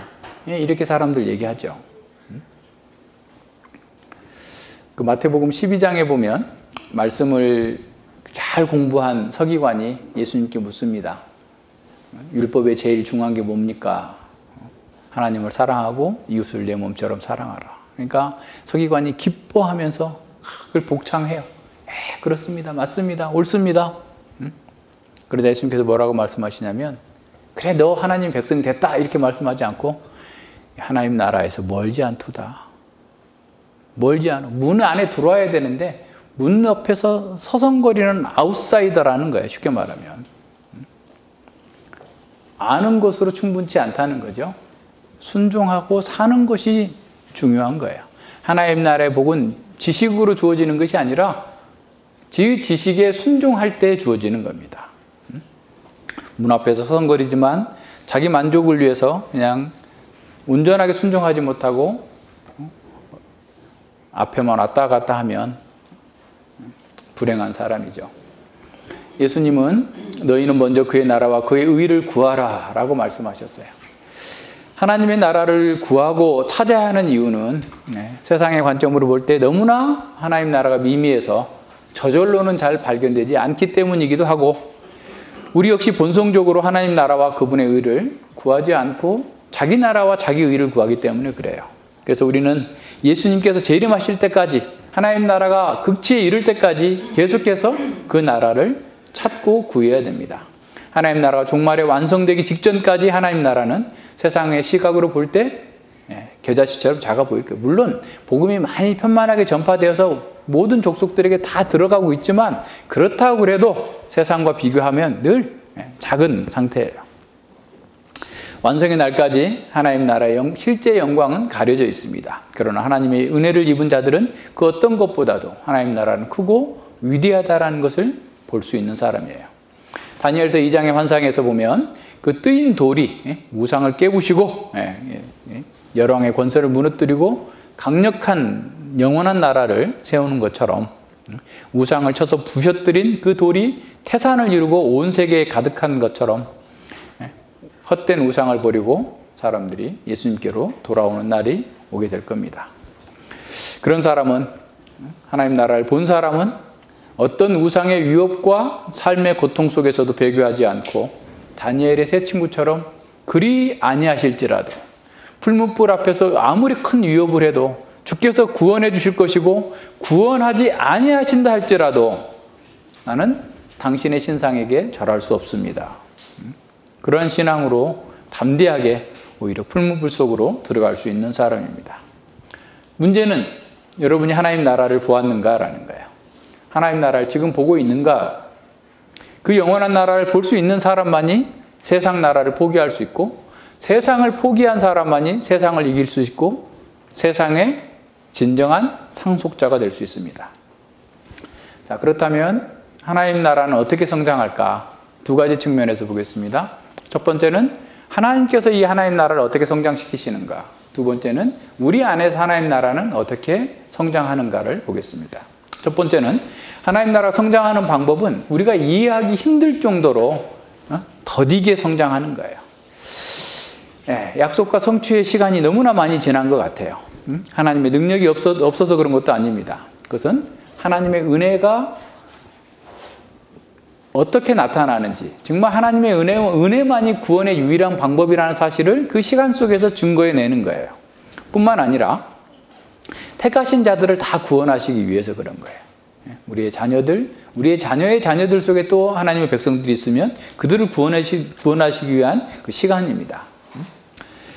이렇게 사람들 얘기하죠. 그 마태복음 12장에 보면 말씀을 잘 공부한 서기관이 예수님께 묻습니다. 율법의 제일 중요한 게 뭡니까? 하나님을 사랑하고 이웃을 내 몸처럼 사랑하라. 그러니까 서기관이 기뻐하면서 그걸 복창해요. 그렇습니다. 맞습니다. 옳습니다. 그러자 예수님께서 뭐라고 말씀하시냐면, 그래 너 하나님 백성이 됐다 이렇게 말씀하지 않고 하나님 나라에서 멀지 않도다. 멀지 않아. 문 안에 들어와야 되는데 문 옆에서 서성거리는 아웃사이더라는 거예요. 쉽게 말하면. 아는 것으로 충분치 않다는 거죠. 순종하고 사는 것이 중요한 거예요. 하나님 나라의 복은 지식으로 주어지는 것이 아니라 그 지식에 순종할 때 주어지는 겁니다. 문 앞에서 서성거리지만 자기 만족을 위해서 그냥 온전하게 순종하지 못하고 앞에만 왔다 갔다 하면 불행한 사람이죠. 예수님은 너희는 먼저 그의 나라와 그의 의를 구하라 라고 말씀하셨어요. 하나님의 나라를 구하고 찾아야 하는 이유는 세상의 관점으로 볼 때 너무나 하나님 나라가 미미해서 저절로는 잘 발견되지 않기 때문이기도 하고, 우리 역시 본성적으로 하나님 나라와 그분의 의를 구하지 않고 자기 나라와 자기 의를 구하기 때문에 그래요. 그래서 우리는 예수님께서 재림하실 때까지, 하나님 나라가 극치에 이를 때까지 계속해서 그 나라를 찾고 구해야 됩니다. 하나님 나라가 종말에 완성되기 직전까지 하나님 나라는 세상의 시각으로 볼 때 겨자씨처럼 작아 보일 거예요. 물론 복음이 많이 편만하게 전파되어서 모든 족속들에게 다 들어가고 있지만, 그렇다고 그래도 세상과 비교하면 늘 작은 상태예요. 완성의 날까지 하나님 나라의 실제 영광은 가려져 있습니다. 그러나 하나님의 은혜를 입은 자들은 그 어떤 것보다도 하나님 나라는 크고 위대하다라는 것을 볼 수 있는 사람이에요. 다니엘서 2장의 환상에서 보면 그 뜨인 돌이 우상을 깨부시고 열왕의 권세를 무너뜨리고 강력한 영원한 나라를 세우는 것처럼, 우상을 쳐서 부셔뜨린 그 돌이 태산을 이루고 온 세계에 가득한 것처럼 헛된 우상을 버리고 사람들이 예수님께로 돌아오는 날이 오게 될 겁니다. 그런 사람은, 하나님 나라를 본 사람은 어떤 우상의 위협과 삶의 고통 속에서도 배교하지 않고 다니엘의 세 친구처럼 그리 아니하실지라도, 풀무불 앞에서 아무리 큰 위협을 해도 주께서 구원해 주실 것이고 구원하지 아니하신다 할지라도 나는 당신의 신상에게 절할 수 없습니다. 그러한 신앙으로 담대하게 오히려 풀무불 속으로 들어갈 수 있는 사람입니다. 문제는 여러분이 하나님 나라를 보았는가라는 거예요. 하나님 나라를 지금 보고 있는가? 그 영원한 나라를 볼 수 있는 사람만이 세상 나라를 포기할 수 있고, 세상을 포기한 사람만이 세상을 이길 수 있고 세상의 진정한 상속자가 될 수 있습니다. 자, 그렇다면 하나님 나라는 어떻게 성장할까? 두 가지 측면에서 보겠습니다. 첫 번째는 하나님께서 이 하나님 나라를 어떻게 성장시키시는가? 두 번째는 우리 안에서 하나님 나라는 어떻게 성장하는가를 보겠습니다. 첫 번째는 하나님 나라 성장하는 방법은 우리가 이해하기 힘들 정도로 더디게 성장하는 거예요. 약속과 성취의 시간이 너무나 많이 지난 것 같아요. 하나님의 능력이 없어서 그런 것도 아닙니다. 그것은 하나님의 은혜가 어떻게 나타나는지, 정말 하나님의 은혜만이 구원의 유일한 방법이라는 사실을 그 시간 속에서 증거해내는 거예요. 뿐만 아니라 택하신 자들을 다 구원하시기 위해서 그런 거예요. 우리의 자녀들, 우리의 자녀의 자녀들 속에 또 하나님의 백성들이 있으면 그들을 구원하시기 위한 그 시간입니다.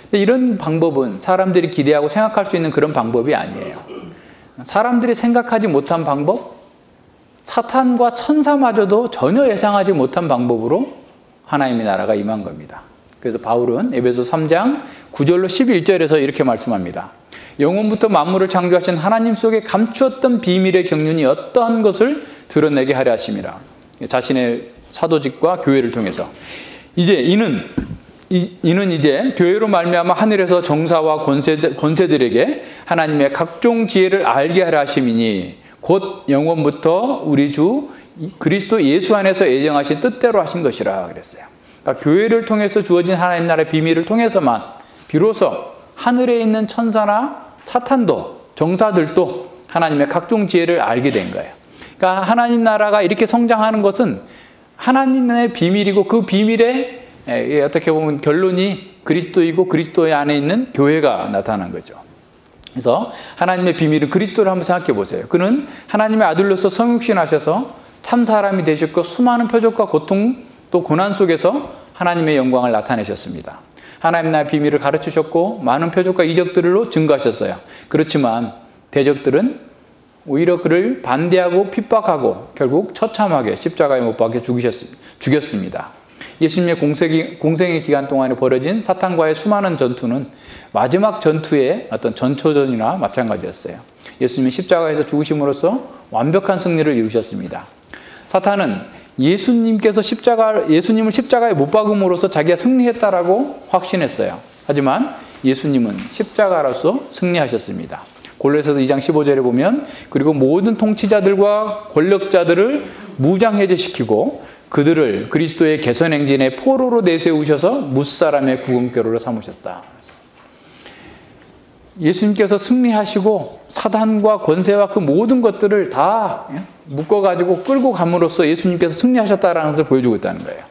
근데 이런 방법은 사람들이 기대하고 생각할 수 있는 그런 방법이 아니에요. 사람들이 생각하지 못한 방법, 사탄과 천사마저도 전혀 예상하지 못한 방법으로 하나님의 나라가 임한 겁니다. 그래서 바울은 에베소 3장 9절로 11절에서 이렇게 말씀합니다. 영원부터 만물을 창조하신 하나님 속에 감추었던 비밀의 경륜이 어떠한 것을 드러내게 하려 하심이라. 자신의 사도직과 교회를 통해서 이제 이는 이제 교회로 말미암아 하늘에서 정사와 권세들에게 하나님의 각종 지혜를 알게 하려 하심이니 곧 영원부터 우리 주 그리스도 예수 안에서 예정하신 뜻대로 하신 것이라 그랬어요. 그러니까 교회를 통해서 주어진 하나님 나라의 비밀을 통해서만 비로소 하늘에 있는 천사나 사탄도 정사들도 하나님의 각종 지혜를 알게 된 거예요. 그러니까 하나님 나라가 이렇게 성장하는 것은 하나님의 비밀이고 그 비밀의 어떻게 보면 결론이 그리스도이고 그리스도의 안에 있는 교회가 나타난 거죠. 그래서 하나님의 비밀은 그리스도를 한번 생각해 보세요. 그는 하나님의 아들로서 성육신하셔서 참 사람이 되셨고 수많은 표적과 고통 또 고난 속에서 하나님의 영광을 나타내셨습니다. 하나님 나라의 비밀을 가르치셨고 많은 표적과 이적들로 증거하셨어요. 그렇지만 대적들은 오히려 그를 반대하고 핍박하고 결국 처참하게 십자가에 못 박혀 죽였습니다. 예수님의 공생의 기간 동안에 벌어진 사탄과의 수많은 전투는 마지막 전투의 어떤 전초전이나 마찬가지였어요. 예수님이 십자가에서 죽으심으로써 완벽한 승리를 이루셨습니다. 사탄은 예수님을 십자가에 못 박음으로써 자기가 승리했다라고 확신했어요. 하지만 예수님은 십자가로서 승리하셨습니다. 골로새서 2장 15절에 보면 그리고 모든 통치자들과 권력자들을 무장해제시키고 그들을 그리스도의 개선행진의 포로로 내세우셔서 무사람의 구금교로를 삼으셨다. 예수님께서 승리하시고 사단과 권세와 그 모든 것들을 다 묶어가지고 끌고 감으로써 예수님께서 승리하셨다는 것을 보여주고 있다는 거예요.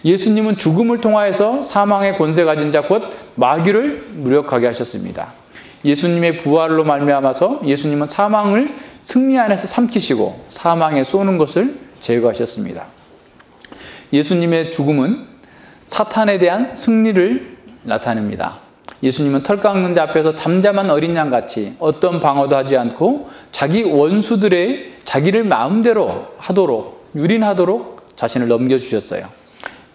예수님은 죽음을 통하여서 사망의 권세 가진 자 곧 마귀를 무력하게 하셨습니다. 예수님의 부활로 말미암아서 예수님은 사망을 승리 안에서 삼키시고 사망에 쏘는 것을 제거하셨습니다. 예수님의 죽음은 사탄에 대한 승리를 나타냅니다. 예수님은 털 깎는 자 앞에서 잠잠한 어린 양같이 어떤 방어도 하지 않고 자기 원수들의 자기를 마음대로 하도록 유린하도록 자신을 넘겨주셨어요.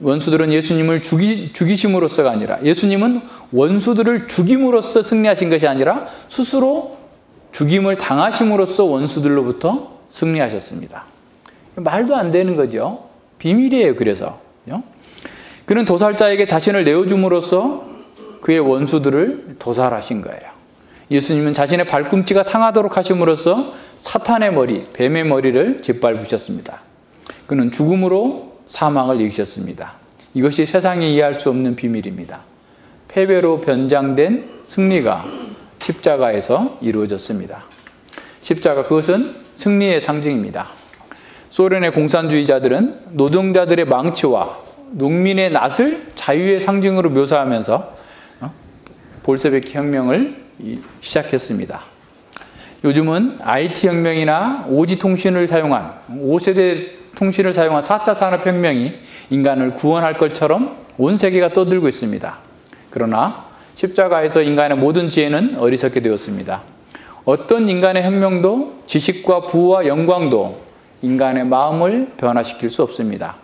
원수들은 예수님을 죽이심으로써가 아니라 예수님은 원수들을 죽임으로써 승리하신 것이 아니라 스스로 죽임을 당하심으로써 원수들로부터 승리하셨습니다. 말도 안 되는 거죠. 비밀이에요. 그래서 그는 도살자에게 자신을 내어줌으로써 그의 원수들을 도살하신 거예요. 예수님은 자신의 발꿈치가 상하도록 하심으로써 사탄의 머리, 뱀의 머리를 짓밟으셨습니다. 그는 죽음으로 사망을 이기셨습니다. 이것이 세상이 이해할 수 없는 비밀입니다. 패배로 변장된 승리가 십자가에서 이루어졌습니다. 십자가, 그것은 승리의 상징입니다. 소련의 공산주의자들은 노동자들의 망치와 농민의 낫을 자유의 상징으로 묘사하면서 볼셰비키 혁명을 시작했습니다. 요즘은 IT 혁명이나 5G 통신을 사용한 5세대 통신을 사용한 4차 산업혁명이 인간을 구원할 것처럼 온 세계가 떠들고 있습니다. 그러나 십자가에서 인간의 모든 지혜는 어리석게 되었습니다. 어떤 인간의 혁명도 지식과 부와 영광도 인간의 마음을 변화시킬 수 없습니다.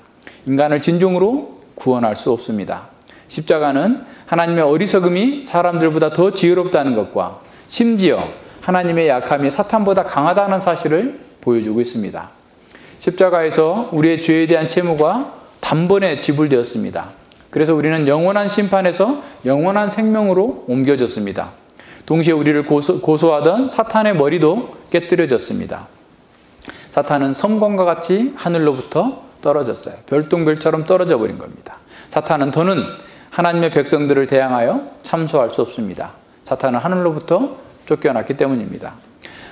인간을 진정으로 구원할 수 없습니다. 십자가는 하나님의 어리석음이 사람들보다 더 지혜롭다는 것과 심지어 하나님의 약함이 사탄보다 강하다는 사실을 보여주고 있습니다. 십자가에서 우리의 죄에 대한 채무가 단번에 지불되었습니다. 그래서 우리는 영원한 심판에서 영원한 생명으로 옮겨졌습니다. 동시에 우리를 고소하던 사탄의 머리도 깨뜨려졌습니다. 사탄은 섬광과 같이 하늘로부터 떨어졌어요. 별똥별처럼 떨어져 버린 겁니다. 사탄은 더는 하나님의 백성들을 대항하여 참소할 수 없습니다. 사탄은 하늘로부터 쫓겨났기 때문입니다.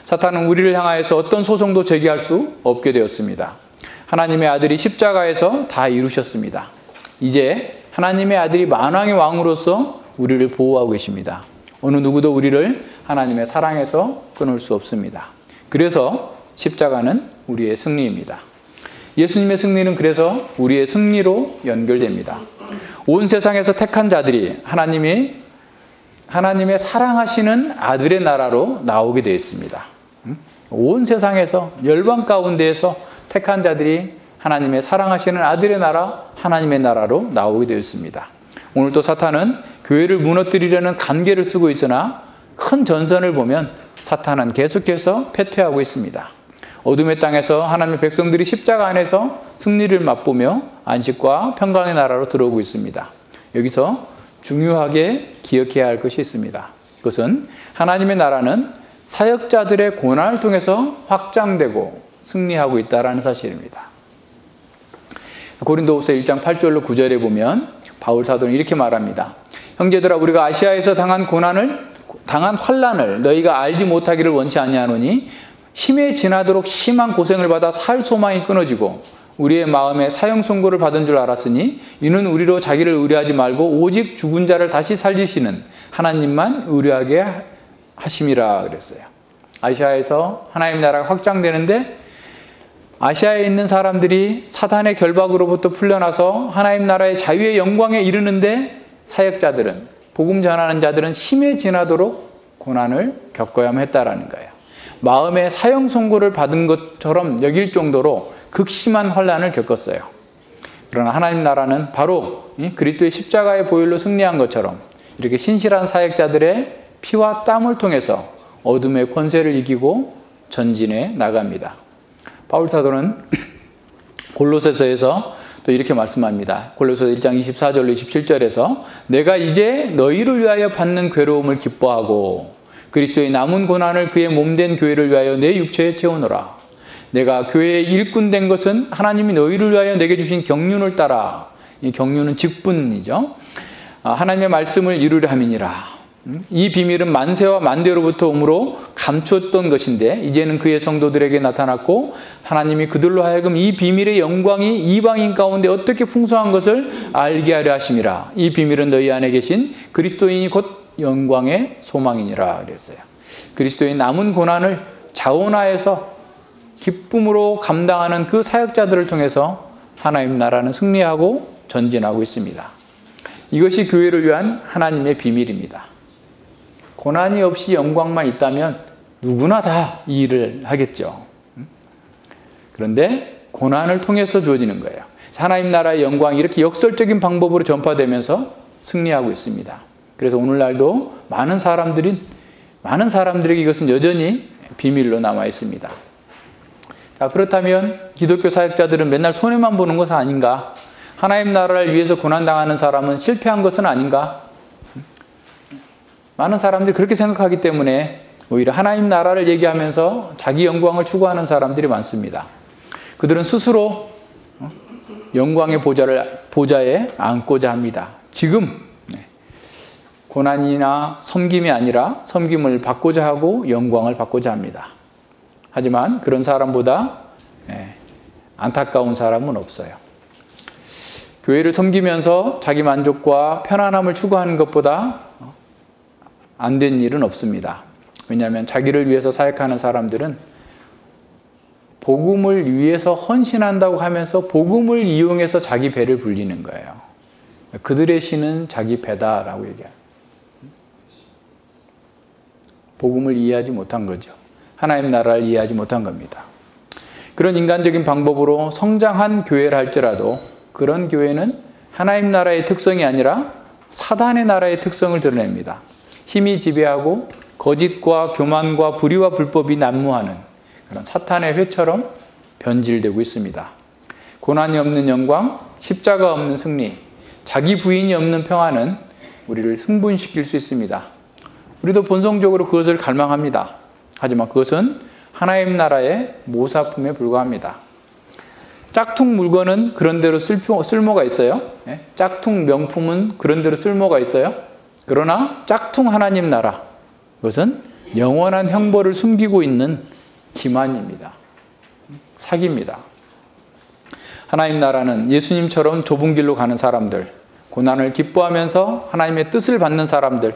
사탄은 우리를 향하여서 어떤 소송도 제기할 수 없게 되었습니다. 하나님의 아들이 십자가에서 다 이루셨습니다. 이제 하나님의 아들이 만왕의 왕으로서 우리를 보호하고 계십니다. 어느 누구도 우리를 하나님의 사랑에서 끊을 수 없습니다. 그래서 십자가는 우리의 승리입니다. 예수님의 승리는 그래서 우리의 승리로 연결됩니다. 온 세상에서 택한 자들이 하나님이 하나님의 사랑하시는 아들의 나라로 나오게 되어 있습니다. 온 세상에서 열방 가운데에서 택한 자들이 하나님의 사랑하시는 아들의 나라, 하나님의 나라로 나오게 되어 있습니다. 오늘 또 사탄은 교회를 무너뜨리려는 간계를 쓰고 있으나 큰 전선을 보면 사탄은 계속해서 패퇴하고 있습니다. 어둠의 땅에서 하나님의 백성들이 십자가 안에서 승리를 맛보며 안식과 평강의 나라로 들어오고 있습니다. 여기서 중요하게 기억해야 할 것이 있습니다. 그것은 하나님의 나라는 사역자들의 고난을 통해서 확장되고 승리하고 있다는 사실입니다. 고린도후서 1장 8절로 9절에 보면 바울 사도는 이렇게 말합니다. 형제들아, 우리가 아시아에서 당한 환난을 너희가 알지 못하기를 원치 아니하노니 힘에 지나도록 심한 고생을 받아 살 소망이 끊어지고 우리의 마음에 사형 선고를 받은 줄 알았으니 이는 우리로 자기를 의뢰하지 말고 오직 죽은 자를 다시 살리시는 하나님만 의뢰하게 하심이라 그랬어요. 아시아에서 하나님 나라가 확장되는데 아시아에 있는 사람들이 사탄의 결박으로부터 풀려나서 하나님 나라의 자유의 영광에 이르는데 사역자들은, 복음 전하는 자들은 힘에 지나도록 고난을 겪어야만 했다라는 거예요. 마음에 사형 선고를 받은 것처럼 여길 정도로 극심한 환난을 겪었어요. 그러나 하나님 나라는 바로 그리스도의 십자가의 보혈로 승리한 것처럼 이렇게 신실한 사역자들의 피와 땀을 통해서 어둠의 권세를 이기고 전진해 나갑니다. 바울 사도는 골로새서에서 또 이렇게 말씀합니다. 골로새 1장 24절로 27절에서 내가 이제 너희를 위하여 받는 괴로움을 기뻐하고 그리스도의 남은 고난을 그의 몸된 교회를 위하여 내 육체에 채우노라. 내가 교회의 일꾼 된 것은 하나님이 너희를 위하여 내게 주신 경륜을 따라, 이 경륜은 직분이죠. 하나님의 말씀을 이루려 함이니라. 이 비밀은 만세와 만대로부터 오므로 감추었던 것인데 이제는 그의 성도들에게 나타났고 하나님이 그들로 하여금 이 비밀의 영광이 이방인 가운데 어떻게 풍성한 것을 알게 하려 하심이라. 이 비밀은 너희 안에 계신 그리스도인이 곧 영광의 소망이니라 그랬어요. 그리스도의 남은 고난을 자원하여서 기쁨으로 감당하는 그 사역자들을 통해서 하나님 나라는 승리하고 전진하고 있습니다. 이것이 교회를 위한 하나님의 비밀입니다. 고난이 없이 영광만 있다면 누구나 다 이 일을 하겠죠. 그런데 고난을 통해서 주어지는 거예요. 하나님 나라의 영광이 이렇게 역설적인 방법으로 전파되면서 승리하고 있습니다. 그래서 오늘날도 많은 사람들에게 이것은 여전히 비밀로 남아 있습니다. 자, 그렇다면 기독교 사역자들은 맨날 손해만 보는 것은 아닌가? 하나님 나라를 위해서 고난당하는 사람은 실패한 것은 아닌가? 많은 사람들이 그렇게 생각하기 때문에 오히려 하나님 나라를 얘기하면서 자기 영광을 추구하는 사람들이 많습니다. 그들은 스스로 영광의 보좌에 앉고자 합니다. 지금 고난이나 섬김이 아니라 섬김을 받고자 하고 영광을 받고자 합니다. 하지만 그런 사람보다 안타까운 사람은 없어요. 교회를 섬기면서 자기 만족과 편안함을 추구하는 것보다 안 된 일은 없습니다. 왜냐하면 자기를 위해서 사역하는 사람들은 복음을 위해서 헌신한다고 하면서 복음을 이용해서 자기 배를 불리는 거예요. 그들의 신은 자기 배다라고 얘기해요. 복음을 이해하지 못한 거죠. 하나님 나라를 이해하지 못한 겁니다. 그런 인간적인 방법으로 성장한 교회를 할지라도 그런 교회는 하나님 나라의 특성이 아니라 사단의 나라의 특성을 드러냅니다. 힘이 지배하고 거짓과 교만과 불의와 불법이 난무하는 그런 사탄의 회처럼 변질되고 있습니다. 고난이 없는 영광, 십자가 없는 승리, 자기 부인이 없는 평안은 우리를 흥분시킬 수 있습니다. 우리도 본성적으로 그것을 갈망합니다. 하지만 그것은 하나님 나라의 모사품에 불과합니다. 짝퉁 물건은 그런대로 쓸모가 있어요. 짝퉁 명품은 그런대로 쓸모가 있어요. 그러나 짝퉁 하나님 나라, 그것은 영원한 형벌을 숨기고 있는 기만입니다. 사기입니다. 하나님 나라는 예수님처럼 좁은 길로 가는 사람들, 고난을 기뻐하면서 하나님의 뜻을 받는 사람들,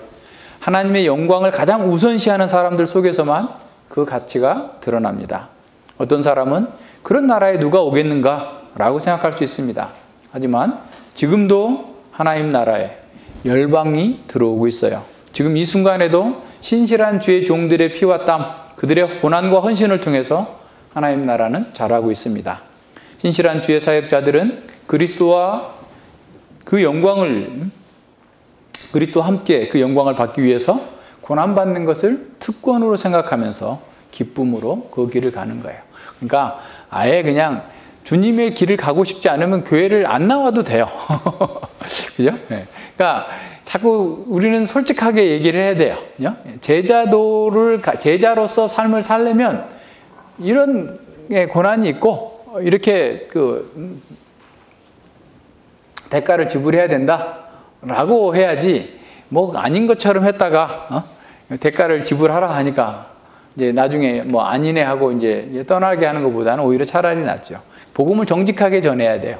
하나님의 영광을 가장 우선시하는 사람들 속에서만 그 가치가 드러납니다. 어떤 사람은 그런 나라에 누가 오겠는가 라고 생각할 수 있습니다. 하지만 지금도 하나님 나라에 열방이 들어오고 있어요. 지금 이 순간에도 신실한 주의 종들의 피와 땀, 그들의 고난과 헌신을 통해서 하나님 나라는 자라고 있습니다. 신실한 주의 사역자들은 그리스도와 함께 그 영광을 받기 위해서 고난받는 것을 특권으로 생각하면서 기쁨으로 그 길을 가는 거예요. 그러니까 아예 그냥 주님의 길을 가고 싶지 않으면 교회를 안 나와도 돼요. 그죠? 네. 그러니까 자꾸 우리는 솔직하게 얘기를 해야 돼요. 제자로서 삶을 살려면 이런 고난이 있고 이렇게 대가를 지불해야 된다라고 해야지 뭐 아닌 것처럼 했다가 대가를 지불하라 하니까 이제 나중에 뭐 아니네 하고 이제 떠나게 하는 것보다는 오히려 차라리 낫죠. 복음을 정직하게 전해야 돼요.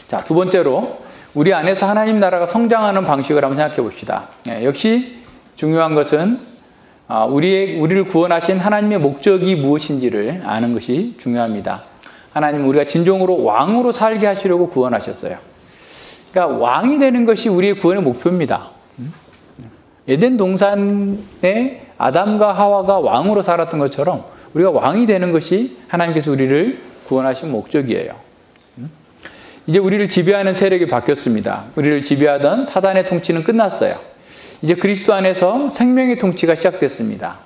자, 두 번째로 우리 안에서 하나님 나라가 성장하는 방식을 한번 생각해 봅시다. 역시 중요한 것은 우리를 구원하신 하나님의 목적이 무엇인지를 아는 것이 중요합니다. 하나님은 우리가 진정으로 왕으로 살게 하시려고 구원하셨어요. 그러니까 왕이 되는 것이 우리의 구원의 목표입니다. 에덴 동산에 아담과 하와가 왕으로 살았던 것처럼 우리가 왕이 되는 것이 하나님께서 우리를 구원하신 목적이에요. 이제 우리를 지배하는 세력이 바뀌었습니다. 우리를 지배하던 사단의 통치는 끝났어요. 이제 그리스도 안에서 생명의 통치가 시작됐습니다.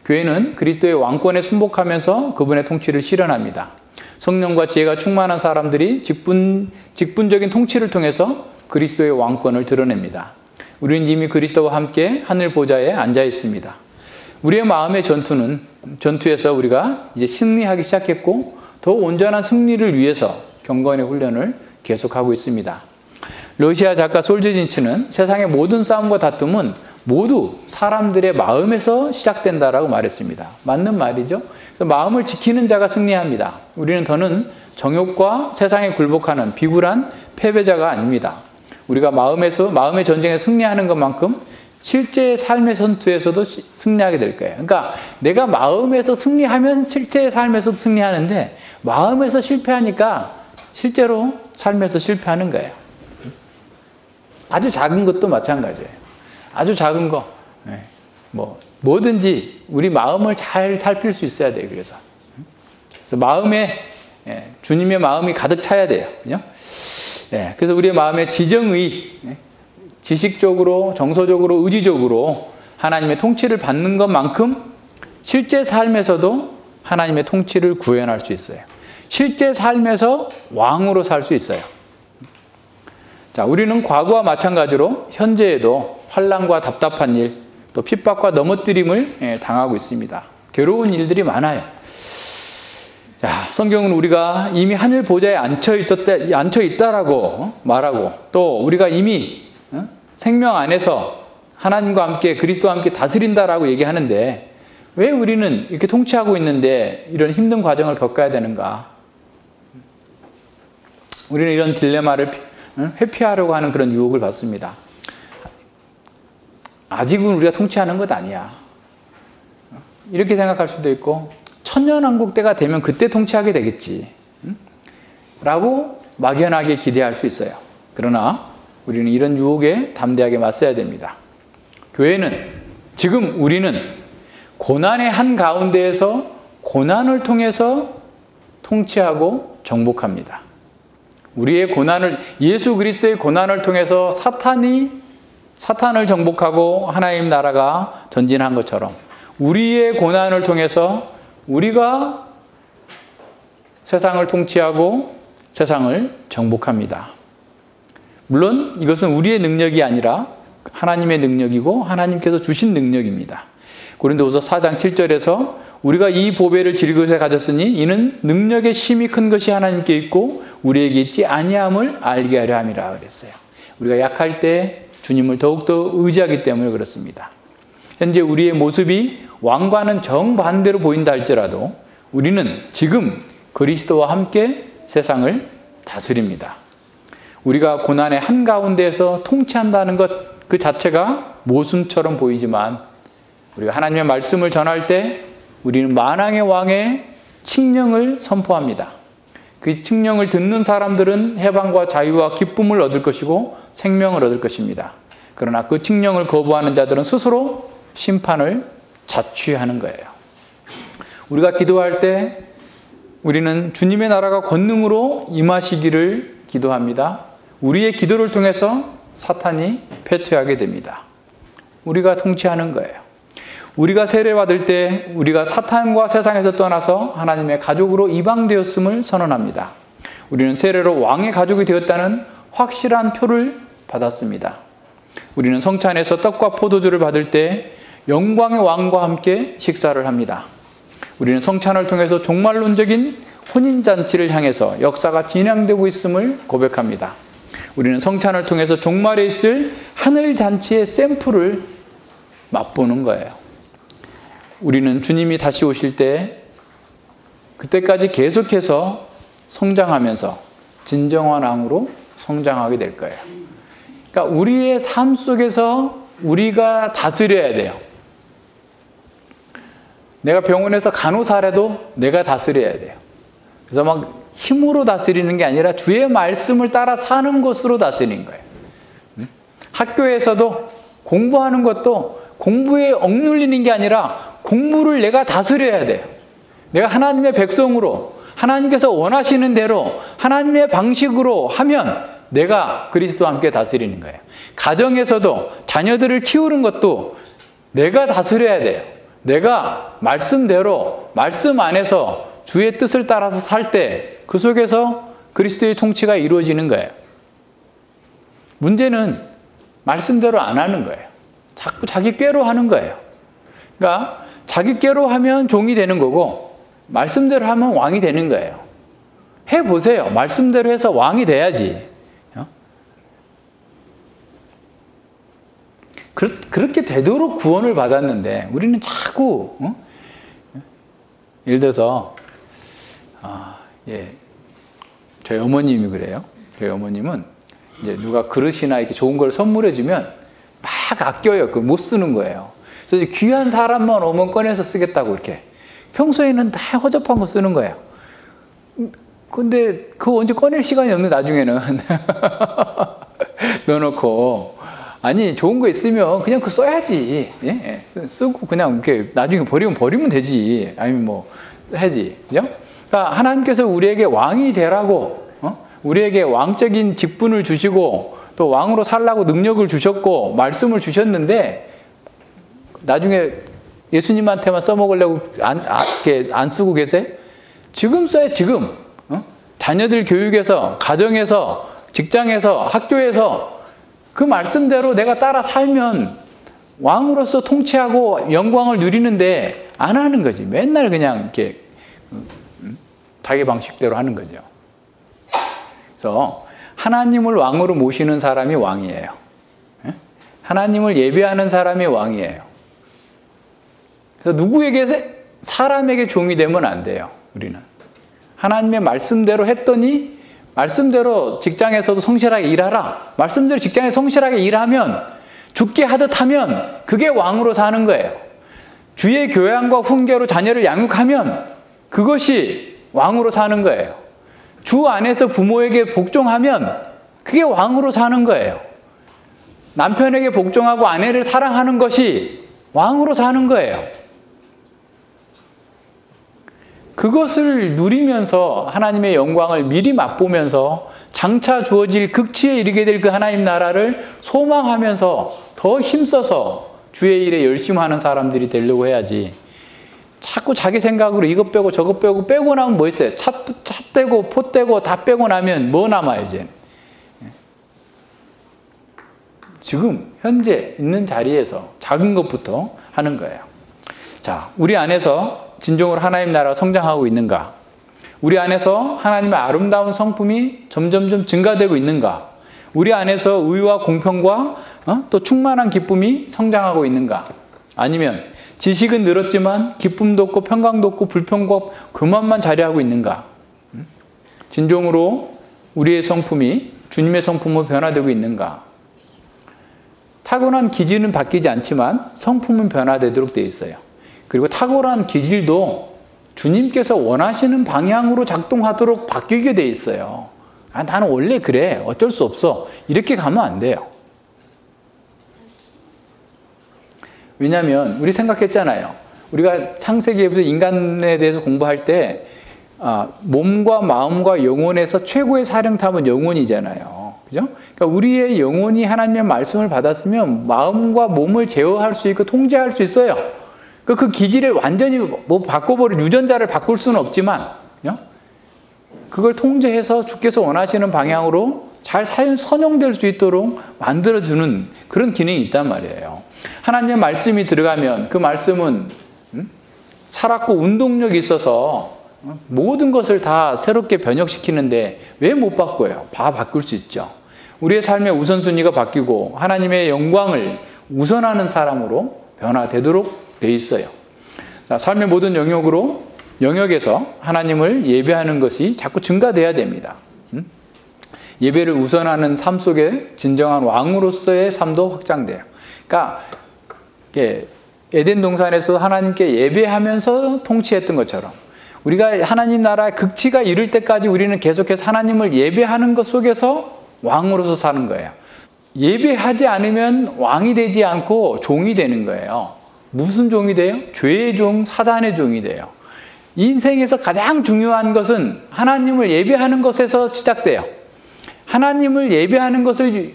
교회는 그리스도의 왕권에 순복하면서 그분의 통치를 실현합니다. 성령과 지혜가 충만한 사람들이 직분적인 통치를 통해서 그리스도의 왕권을 드러냅니다. 우리는 이미 그리스도와 함께 하늘 보좌에 앉아 있습니다. 우리의 마음의 전투에서 우리가 이제 승리하기 시작했고 더 온전한 승리를 위해서 경건의 훈련을 계속하고 있습니다. 러시아 작가 솔제니츠는 세상의 모든 싸움과 다툼은 모두 사람들의 마음에서 시작된다라고 말했습니다. 맞는 말이죠. 그래서 마음을 지키는 자가 승리합니다. 우리는 더는 정욕과 세상에 굴복하는 비굴한 패배자가 아닙니다. 우리가 마음의 전쟁에 승리하는 것만큼 실제의 삶의 전투에서도 승리하게 될 거예요. 그러니까 내가 마음에서 승리하면 실제의 삶에서도 승리하는데 마음에서 실패하니까 실제로 삶에서 실패하는 거예요. 아주 작은 것도 마찬가지예요. 아주 작은 거. 뭐든지 우리 마음을 잘 살필 수 있어야 돼요. 그래서 마음에 주님의 마음이 가득 차야 돼요. 그래서 우리의 마음에 지정의, 지식적으로, 정서적으로, 의지적으로 하나님의 통치를 받는 것만큼 실제 삶에서도 하나님의 통치를 구현할 수 있어요. 실제 삶에서 왕으로 살 수 있어요. 자, 우리는 과거와 마찬가지로 현재에도 환난과 답답한 일, 또 핍박과 넘어뜨림을 당하고 있습니다. 괴로운 일들이 많아요. 자, 성경은 우리가 이미 하늘 보좌에 앉혀 있다라고 말하고 또 우리가 이미 생명 안에서 하나님과 함께 그리스도와 함께 다스린다라고 얘기하는데 왜 우리는 이렇게 통치하고 있는데 이런 힘든 과정을 겪어야 되는가? 우리는 이런 딜레마를 회피하려고 하는 그런 유혹을 받습니다. 아직은 우리가 통치하는 것 아니야. 이렇게 생각할 수도 있고 천년왕국 때가 되면 그때 통치하게 되겠지. 라고 막연하게 기대할 수 있어요. 그러나 우리는 이런 유혹에 담대하게 맞서야 됩니다. 교회는 지금 우리는 고난의 한가운데에서 고난을 통해서 통치하고 정복합니다. 우리의 고난을 예수 그리스도의 고난을 통해서 사탄을 정복하고 하나님 나라가 전진한 것처럼 우리의 고난을 통해서 우리가 세상을 통치하고 세상을 정복합니다. 물론 이것은 우리의 능력이 아니라 하나님의 능력이고 하나님께서 주신 능력입니다. 고린도후서 4장 7절에서 우리가 이 보배를 질그릇에 가졌으니 이는 능력의 심히 큰 것이 하나님께 있고 우리에게 있지 아니함을 알게 하려 함이라 그랬어요. 우리가 약할 때 주님을 더욱더 의지하기 때문에 그렇습니다. 현재 우리의 모습이 왕과는 정반대로 보인다 할지라도 우리는 지금 그리스도와 함께 세상을 다스립니다. 우리가 고난의 한가운데에서 통치한다는 것 그 자체가 모순처럼 보이지만 우리가 하나님의 말씀을 전할 때 우리는 만왕의 왕의 칙령을 선포합니다. 그 칙령을 듣는 사람들은 해방과 자유와 기쁨을 얻을 것이고 생명을 얻을 것입니다. 그러나 그 칙령을 거부하는 자들은 스스로 심판을 자취하는 거예요. 우리가 기도할 때 우리는 주님의 나라가 권능으로 임하시기를 기도합니다. 우리의 기도를 통해서 사탄이 패퇴하게 됩니다. 우리가 통치하는 거예요. 우리가 세례받을 때 우리가 사탄과 세상에서 떠나서 하나님의 가족으로 입양되었음을 선언합니다. 우리는 세례로 왕의 가족이 되었다는 확실한 표를 받았습니다. 우리는 성찬에서 떡과 포도주를 받을 때 영광의 왕과 함께 식사를 합니다. 우리는 성찬을 통해서 종말론적인 혼인잔치를 향해서 역사가 진행되고 있음을 고백합니다. 우리는 성찬을 통해서 종말에 있을 하늘잔치의 샘플을 맛보는 거예요. 우리는 주님이 다시 오실 때 그때까지 계속해서 성장하면서 진정한 왕으로 성장하게 될 거예요. 그러니까 우리의 삶 속에서 우리가 다스려야 돼요. 내가 병원에서 간호사라도 내가 다스려야 돼요. 그래서 막 힘으로 다스리는 게 아니라 주의 말씀을 따라 사는 것으로 다스리는 거예요. 학교에서도 공부하는 것도 공부에 억눌리는 게 아니라 공부를 내가 다스려야 돼요. 내가 하나님의 백성으로 하나님께서 원하시는 대로 하나님의 방식으로 하면 내가 그리스도와 함께 다스리는 거예요. 가정에서도 자녀들을 키우는 것도 내가 다스려야 돼요. 내가 말씀대로 말씀 안에서 주의 뜻을 따라서 살 때 그 속에서 그리스도의 통치가 이루어지는 거예요. 문제는 말씀대로 안 하는 거예요. 자꾸 자기 꾀로 하는 거예요. 그러니까 자기 꾀로 하면 종이 되는 거고 말씀대로 하면 왕이 되는 거예요. 해보세요. 말씀대로 해서 왕이 돼야지. 그렇게 되도록 구원을 받았는데 우리는 자꾸 예를 들어서 저희 어머님이 그래요. 저희 어머님은 이제 누가 그릇이나 이렇게 좋은 걸 선물해 주면 막 아껴요. 그걸 못 쓰는 거예요. 그래서 귀한 사람만 오면 꺼내서 쓰겠다고 이렇게. 평소에는 다 허접한 거 쓰는 거예요. 근데 그거 언제 꺼낼 시간이 없는 나중에는 넣어놓고 아니 좋은 거 있으면 그냥 그거 써야지. 예? 쓰고 그냥 이렇게 나중에 버리면 되지. 아니면 뭐 해지. 그죠? 그러니까 하나님께서 우리에게 왕이 되라고 우리에게 왕적인 직분을 주시고 또 왕으로 살라고 능력을 주셨고 말씀을 주셨는데 나중에 예수님한테만 써먹으려고 안 쓰고 계세요? 지금 써야 지금. 자녀들 교육에서 가정에서 직장에서 학교에서 그 말씀대로 내가 따라 살면 왕으로서 통치하고 영광을 누리는데 안 하는 거지. 맨날 그냥 이렇게 자기 방식대로 하는 거죠. 그래서 하나님을 왕으로 모시는 사람이 왕이에요. 하나님을 예배하는 사람이 왕이에요. 그래서 누구에게 사람에게 종이 되면 안 돼요. 우리는 하나님의 말씀대로 했더니 말씀대로 직장에서도 성실하게 일하라. 말씀대로 직장에 성실하게 일하면 죽게 하듯 하면 그게 왕으로 사는 거예요. 주의 교양과 훈계로 자녀를 양육하면 그것이 왕으로 사는 거예요. 주 안에서 부모에게 복종하면 그게 왕으로 사는 거예요. 남편에게 복종하고 아내를 사랑하는 것이 왕으로 사는 거예요. 그것을 누리면서 하나님의 영광을 미리 맛보면서 장차 주어질 극치에 이르게 될 그 하나님 나라를 소망하면서 더 힘써서 주의 일에 열심히 하는 사람들이 되려고 해야지. 자꾸 자기 생각으로 이것 빼고 저것 빼고 나면 뭐 있어요? 차 떼고 포 떼고 다 빼고 나면 뭐 남아요 이제? 지금 현재 있는 자리에서 작은 것부터 하는 거예요. 자, 우리 안에서 진정으로 하나님 나라가 성장하고 있는가? 우리 안에서 하나님의 아름다운 성품이 점점점 증가되고 있는가? 우리 안에서 의와 공평과 또 충만한 기쁨이 성장하고 있는가? 아니면 지식은 늘었지만 기쁨도 없고 평강도 없고 불평과 교만만 자리하고 있는가? 진정으로 우리의 성품이 주님의 성품으로 변화되고 있는가? 타고난 기질은 바뀌지 않지만 성품은 변화되도록 되어 있어요. 그리고 탁월한 기질도 주님께서 원하시는 방향으로 작동하도록 바뀌게 돼 있어요. 아, 나는 원래 그래. 어쩔 수 없어. 이렇게 가면 안 돼요. 왜냐하면 우리 생각했잖아요. 우리가 창세기에서 인간에 대해서 공부할 때 몸과 마음과 영혼에서 최고의 사령탑은 영혼이잖아요. 그죠? 그러니까 우리의 영혼이 하나님의 말씀을 받았으면 마음과 몸을 제어할 수 있고 통제할 수 있어요. 그 기질을 완전히 바꿔버릴 유전자를 바꿀 수는 없지만, 그죠? 그걸 통제해서 주께서 원하시는 방향으로 잘 선용될 수 있도록 만들어주는 그런 기능이 있단 말이에요. 하나님의 말씀이 들어가면 그 말씀은 살았고 운동력이 있어서 모든 것을 다 새롭게 변혁시키는데 왜 못 바꿔요? 다 바꿀 수 있죠. 우리의 삶의 우선순위가 바뀌고 하나님의 영광을 우선하는 사람으로 변화되도록 돼 있어요. 자, 삶의 모든 영역에서 하나님을 예배하는 것이 자꾸 증가돼야 됩니다. 예배를 우선하는 삶 속에 진정한 왕으로서의 삶도 확장돼요. 그러니까 에덴 동산에서 하나님께 예배하면서 통치했던 것처럼 우리가 하나님 나라의 극치가 이를 때까지 우리는 계속해서 하나님을 예배하는 것 속에서 왕으로서 사는 거예요. 예배하지 않으면 왕이 되지 않고 종이 되는 거예요. 무슨 종이 돼요? 죄의 종, 사단의 종이 돼요. 인생에서 가장 중요한 것은 하나님을 예배하는 것에서 시작돼요. 하나님을 예배하는 것을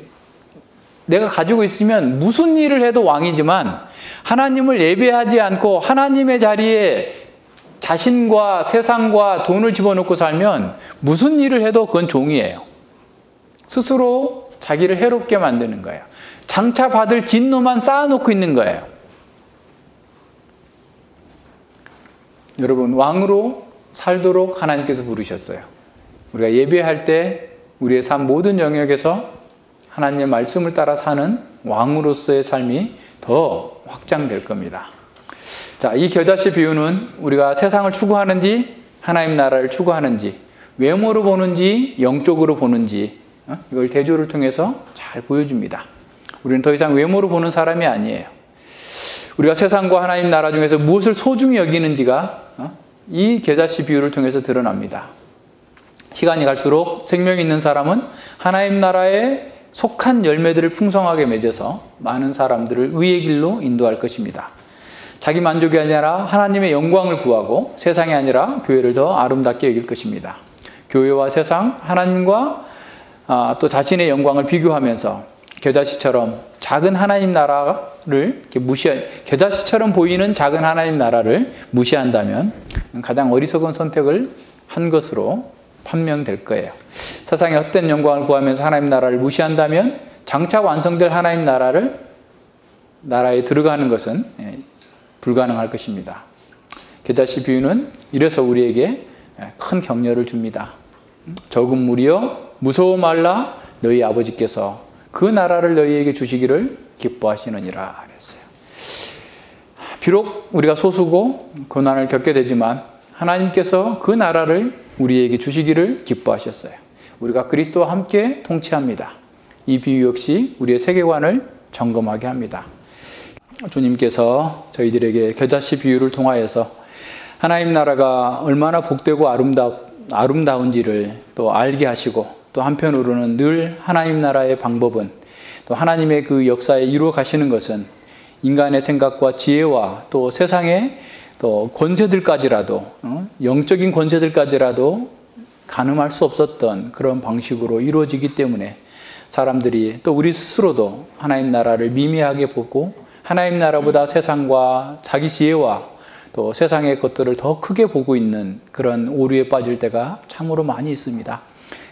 내가 가지고 있으면 무슨 일을 해도 왕이지만 하나님을 예배하지 않고 하나님의 자리에 자신과 세상과 돈을 집어넣고 살면 무슨 일을 해도 그건 종이에요. 스스로 자기를 해롭게 만드는 거예요. 장차 받을 진노만 쌓아놓고 있는 거예요. 여러분, 왕으로 살도록 하나님께서 부르셨어요. 우리가 예배할 때 우리의 삶 모든 영역에서 하나님의 말씀을 따라 사는 왕으로서의 삶이 더 확장될 겁니다. 자, 이 겨자씨 비유는 우리가 세상을 추구하는지 하나님 나라를 추구하는지 외모로 보는지 영적으로 보는지 이걸 대조를 통해서 잘 보여줍니다. 우리는 더 이상 외모로 보는 사람이 아니에요. 우리가 세상과 하나님 나라 중에서 무엇을 소중히 여기는지가 이 겨자씨 비유를 통해서 드러납니다. 시간이 갈수록 생명이 있는 사람은 하나님 나라에 속한 열매들을 풍성하게 맺어서 많은 사람들을 의의 길로 인도할 것입니다. 자기 만족이 아니라 하나님의 영광을 구하고 세상이 아니라 교회를 더 아름답게 여길 것입니다. 교회와 세상, 하나님과 또 자신의 영광을 비교하면서 겨자씨처럼 작은 하나님 나라를 겨자씨처럼 보이는 작은 하나님 나라를 무시한다면 가장 어리석은 선택을 한 것으로 판명될 거예요. 세상의 헛된 영광을 구하면서 하나님 나라를 무시한다면 장차 완성될 하나님 나라에 들어가는 것은 불가능할 것입니다. 겨자씨 비유는 이래서 우리에게 큰 격려를 줍니다. 적은 무리여 무서워 말라 너희 아버지께서 그 나라를 너희에게 주시기를 기뻐하시느니라 그랬어요. 비록 우리가 소수고 고난을 겪게 되지만 하나님께서 그 나라를 우리에게 주시기를 기뻐하셨어요. 우리가 그리스도와 함께 통치합니다. 이 비유 역시 우리의 세계관을 점검하게 합니다. 주님께서 저희들에게 겨자씨 비유를 통하여서 하나님 나라가 얼마나 복되고 아름다운지를 또 알게 하시고 또 한편으로는 늘 하나님 나라의 방법은 또 하나님의 그 역사에 이루어 가시는 것은 인간의 생각과 지혜와 또 세상의 또 권세들까지라도 영적인 권세들까지라도 가늠할 수 없었던 그런 방식으로 이루어지기 때문에 사람들이 또 우리 스스로도 하나님 나라를 미미하게 보고 하나님 나라보다 세상과 자기 지혜와 또 세상의 것들을 더 크게 보고 있는 그런 오류에 빠질 때가 참으로 많이 있습니다.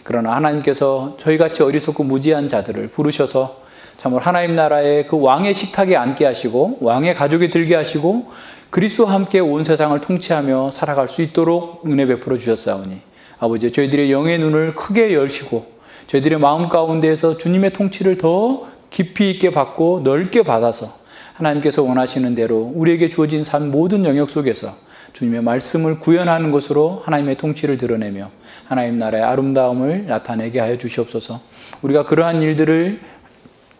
그러나 하나님께서 저희같이 어리석고 무지한 자들을 부르셔서 참으로 하나님 나라의 그 왕의 식탁에 앉게 하시고 왕의 가족이 들게 하시고 그리스도와 함께 온 세상을 통치하며 살아갈 수 있도록 은혜 베풀어 주셨사오니 아버지 저희들의 영의 눈을 크게 열시고 저희들의 마음 가운데에서 주님의 통치를 더 깊이 있게 받고 넓게 받아서 하나님께서 원하시는 대로 우리에게 주어진 삶 모든 영역 속에서 주님의 말씀을 구현하는 것으로 하나님의 통치를 드러내며 하나님 나라의 아름다움을 나타내게 하여 주시옵소서. 우리가 그러한 일들을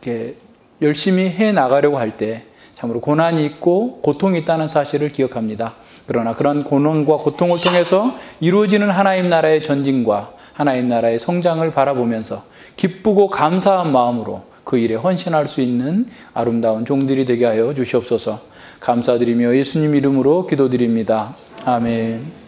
이렇게 열심히 해 나가려고 할 때 참으로 고난이 있고 고통이 있다는 사실을 기억합니다. 그러나 그런 고난과 고통을 통해서 이루어지는 하나님 나라의 전진과 하나님 나라의 성장을 바라보면서 기쁘고 감사한 마음으로 그 일에 헌신할 수 있는 아름다운 종들이 되게 하여 주시옵소서. 감사드리며 예수님 이름으로 기도드립니다. 아멘.